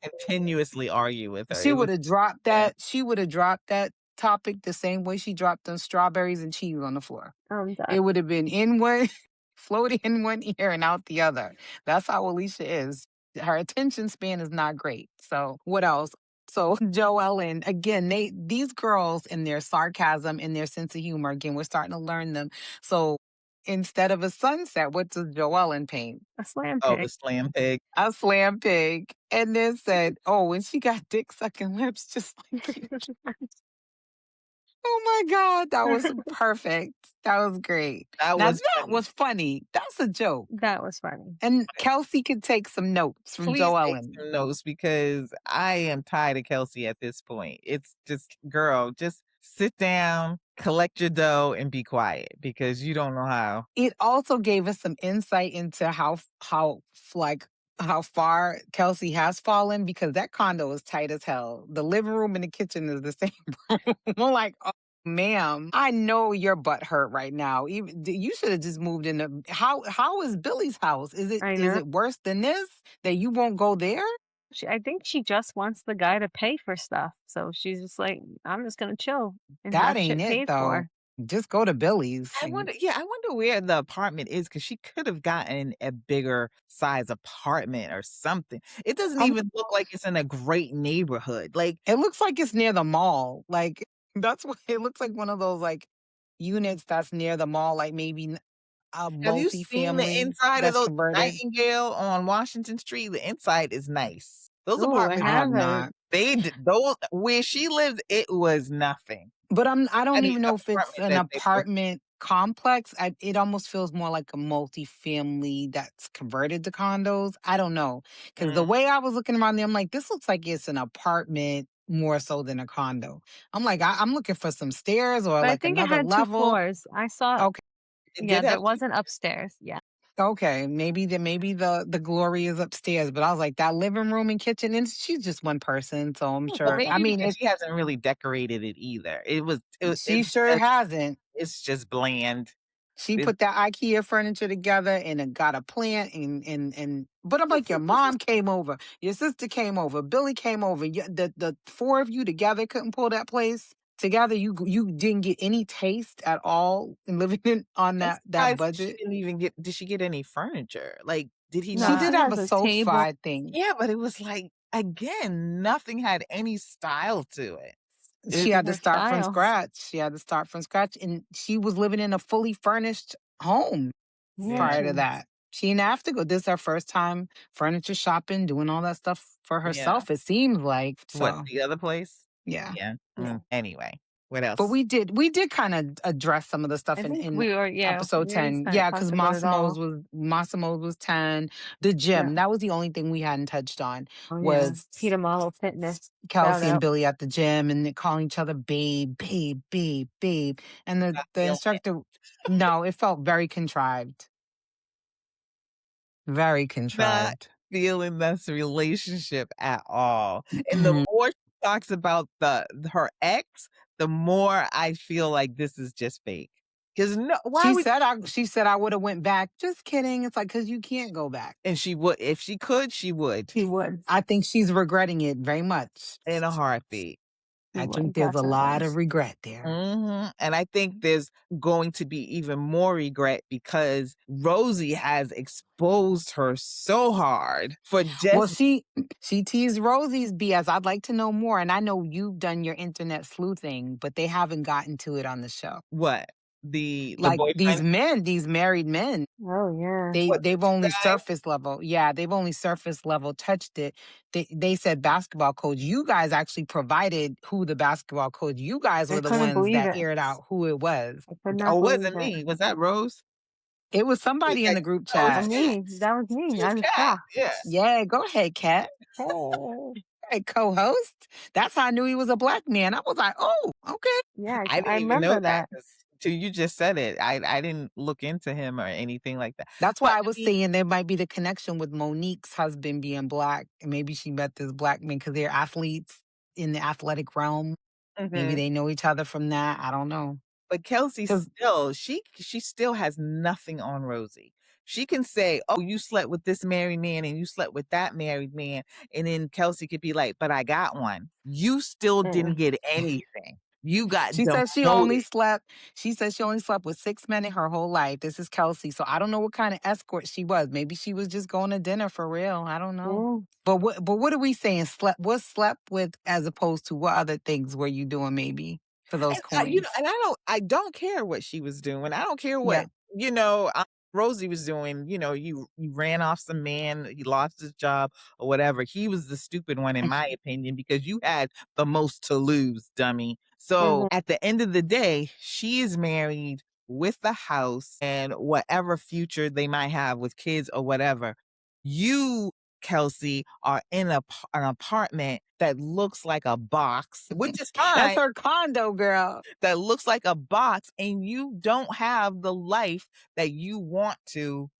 continuously argue with her. She It was would have dropped bad. that. She would have dropped that topic the same way she dropped them strawberries and cheese on the floor. I'm done. It would have been in one, floating in one ear and out the other. That's how Alicia is. Her attention span is not great. So what else? So Joellen, again, these girls and their sarcasm and their sense of humor, again, we're starting to learn them. So instead of a sunset, what does Joellen paint? A slam Oh, pig. the slam pig. A slam pig. And then said, oh, when she got dick sucking lips just like you. Oh my God, that was perfect. That was great. That Now was that funny. was funny. That's a joke. That was funny. And Kelsey could take some notes from Please take Joellen. some notes because I am tired of Kelsey at this point. It's just, girl, just sit down, collect your dough, and be quiet because you don't know how. It also gave us some insight into like how far Kelsey has fallen because that condo is tight as hell. The living room and the kitchen is the same room. I'm like, oh, ma'am, I know your butt hurt right now. You should have just moved in. How is Billy's house? Is it I is know. it worse than this that you won't go there? I think she just wants the guy to pay for stuff. So she's just like, I'm just gonna chill and That have ain't shit it paid though. for. Just go to Billy's. I wonder where the apartment is because she could have gotten a bigger size apartment or something. It doesn't Um, even look like it's in a great neighborhood. Like, it looks like it's near the mall. Like that's what it looks like. One of those like units that's near the mall. Like maybe a have you seen the multi-family inside of that's those converted. Nightingale on Washington Street? The inside is nice. Those Ooh, I apartments, I have haven't. not. those where she lives, it was nothing. But I I don't mean, even know the if it's apartment an that they were. apartment complex. It almost feels more like a multi-family that's converted to condos. I don't know. Because the Mm. way I was looking around there, I'm like, this looks like it's an apartment more so than a condo. I'm like, I'm looking for some stairs or But I like think it another had two level. floors. I saw, Okay. It yeah, did have there 2 wasn't upstairs. Yeah. Okay, maybe the glory is upstairs, but I was like that living room and kitchen, and she's just one person, so I'm well, sure. I maybe mean, because she hasn't really decorated it either. she sure hasn't. it's just bland. She It's put that IKEA furniture together and it got a plant and. But I'm like, your mom came over, your sister came over, Billy came over. The four of you together couldn't pull that place together. You didn't get any taste at all in living on I'm that surprised she budget. didn't even did she get any furniture? Like, did he She No, not? did she have has a a sofa, table I think. Yeah, but it was like, again, nothing had any style to it. She It in had to her start from style. scratch. She had to start from scratch, and she was living in a fully furnished home Yeah, yeah. prior she to was. that. She didn't have to go. This is her first time furniture shopping, doing all that stuff for Yeah. herself, it seems like. What, So the other place? yeah. Yeah. Yeah. Anyway, what But else? we did kind of address some of the stuff I in, think we were, yeah, episode we just 10. kind of Yeah, talked because about it all. Massimo's was 10. The Yeah. gym, that was the only thing we hadn't touched on Oh yeah. was Peter Model Fitness. Shout Kelsey and out. Billy at the gym and they calling each other babe, babe, babe, babe. And Not the feeling it. instructor, no, it felt very contrived. Very Not contrived. feeling this relationship at all. And the more she talks about her ex, the more I feel like this is just fake. Because no, why would She said I would have went back. Just kidding. It's like because you can't go back. and she would if she could, she would He would. I think she's regretting it very much. in a heartbeat. He I think would, there's a lot definitely. of regret there. And I think there's going to be even more regret because Rosie has exposed her so hard for Well, just she teased Rosie's BS. I'd like to know more. And I know you've done your internet sleuthing, but they haven't gotten to it on the show. what? The Like boyfriend? these married men, Oh yeah. What, the they've 2 only guys? surface level. Yeah, they've only surface level touched it. They said basketball coach. You guys actually provided who the basketball coach. You guys I were the couldn't ones believe that it. aired out who it was. I could Oh, not it believe wasn't it. me. Was that Rose? It was Yeah, somebody in the group that was chat. Kat. Me. That was It me. was I was Kat, shocked. yeah. Yeah, go ahead, Kat. Oh. Hey, co-host. That's how I knew he was a black man. I was like, oh, okay. Yeah, I I didn't even know remember that that. 'cause till you just said it. I didn't look into him or anything like that. That's But why I I was mean saying there might be the connection with Monique's husband being black. And maybe she met this black man because they're athletes in the athletic realm. Maybe mhm. they know each other from that. I don't know. But Kelsey Because still, she still has nothing on Rosie. She can say, "Oh, you slept with this married man and you slept with that married man," and then Kelsey could be like, "But I got one." You still Yeah. didn't get anything. You got she said demoted. she said she only slept with 6 men in her whole life. This is Kelsey. So I don't know what kind of escort she was. Maybe she was just going to dinner for real. I don't know. Yeah. But what are we saying? Slept with as opposed to what other things were you doing maybe for those And coins? and I don't care what she was doing. I don't care Yeah. what, Rosie was doing. You ran off some man, he lost his job or whatever. He was the stupid one in my opinion because you had the most to lose, dummy. So Mhm. at the end of the day, she is married with the house and whatever future they might have with kids or whatever. You, Kelsey, are in an apartment that looks like a box, which is That's fine, her condo, girl. that looks like a box, and you don't have the life that you want to,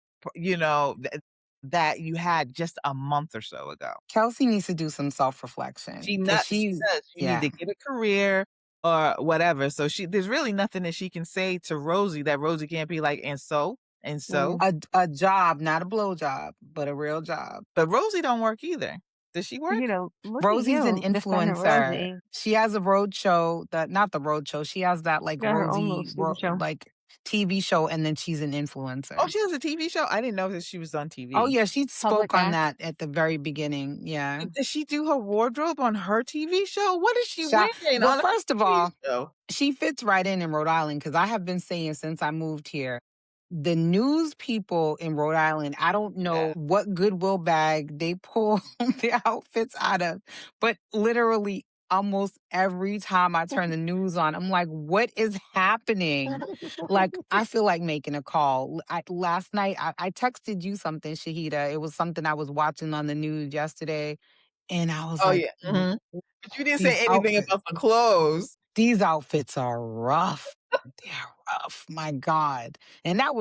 that you had just a month or so ago. Kelsey needs to do some self-reflection because She she's does. She need yeah. to get a career or whatever. So there's really nothing that she can say to Rosie that Rosie can't be like, and so, and Yeah. so. A job, not a blow job, but a real job. But Rosie don't work either. Does she work? Look at Rosie's an you defending influencer. Rosie. She has a road show that not the road show. She has that She like got her own little stupid show. like TV show and then she's an Oh, influencer. she has a TV show? I didn't know that she was on Oh TV. yeah, she Public spoke on act. that at the very beginning. Yeah. Does she do her wardrobe on her TV show? What is she wearing Well, on her first of TV all, show? she fits right in Rhode Island because I have been saying since I moved here, the news people in Rhode Island, I don't know Yeah. what Goodwill bag they pull their outfits out of, but literally almost every time I turn the news on, I'm like, what is happening? Like, I feel like making a call. Last night, I texted you something, Shahida. It was something I was watching on the news yesterday. And I was Oh, like, yeah. Mhm. But you didn't these say anything outfits. about the clothes. These outfits are rough. They're rough. My God. And that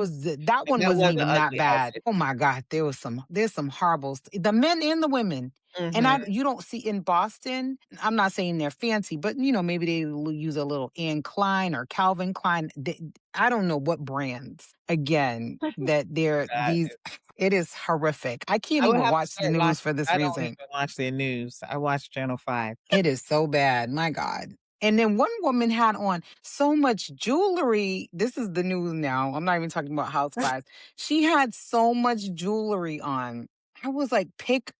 And one that wasn't was an even that ugly bad. outfit. Oh my God. There's some horrible the men and the women. And Mhm. you don't see in Boston, I'm not saying they're fancy, but maybe they use a little Anne Klein or Calvin Klein. I don't know what brands again that they're God. these it is horrific. I can't I would even have to watch the start news watching. for this I don't even reason. watch their news. I watch Channel 5. It is so bad. My God. And then one woman had on so much jewelry. This is the news now. I'm not even talking about housewives. She had so much jewelry on. I was like, pick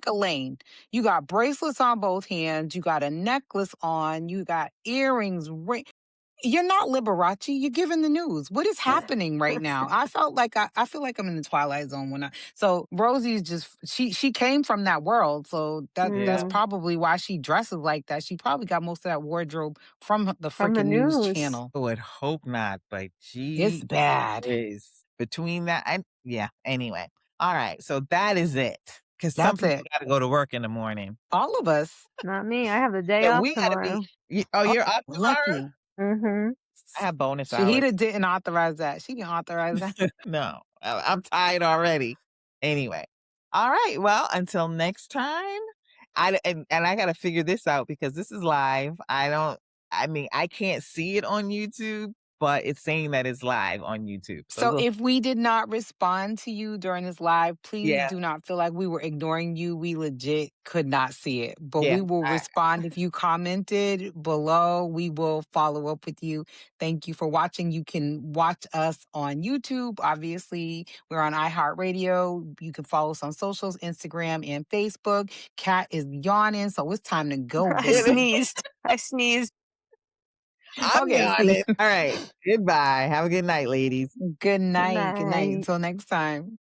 a lane. You got bracelets on both hands. You got a necklace on. You got earrings, ring. You're not Liberace. You're giving the news. What is happening right now? I feel like I'm in the Twilight Zone so Rosie's just she came from that world. So that's Yeah. Mm, probably why she dresses like that. She probably got most of that wardrobe from the from the freaking news news. channel. I would hope not, but It's she bad. is between that and yeah, anyway. All right, so that is it. Because some That's people it. gotta go to work in the morning. All of us. Not me. I have the day So off we gotta be tomorrow. oh, Oh, you're off tomorrow? lucky. Mhm. I have bonus hours. Shahida didn't authorize that. She didn't authorize that. No, I'm tired already. Anyway, all right. Well, until next time, and I gotta figure this out because this is live. I don't. I mean, I can't see it on YouTube, but it's saying that it's live on YouTube. So So if we did not respond to you during this live, please yeah, do not feel like we were ignoring you. We legit could not see it, but yeah. we will respond if you commented below. We will follow up with you. Thank you for watching. You can watch us on YouTube. Obviously, we're on iHeartRadio. You can follow us on socials, Instagram and Facebook. Kat is yawning, so it's time to go, I baby. sneezed. I sneezed. I'm Okay, Steve. yawning. All right. Goodbye. Have a good night, ladies. Good Good night. Good night. night. Until next time.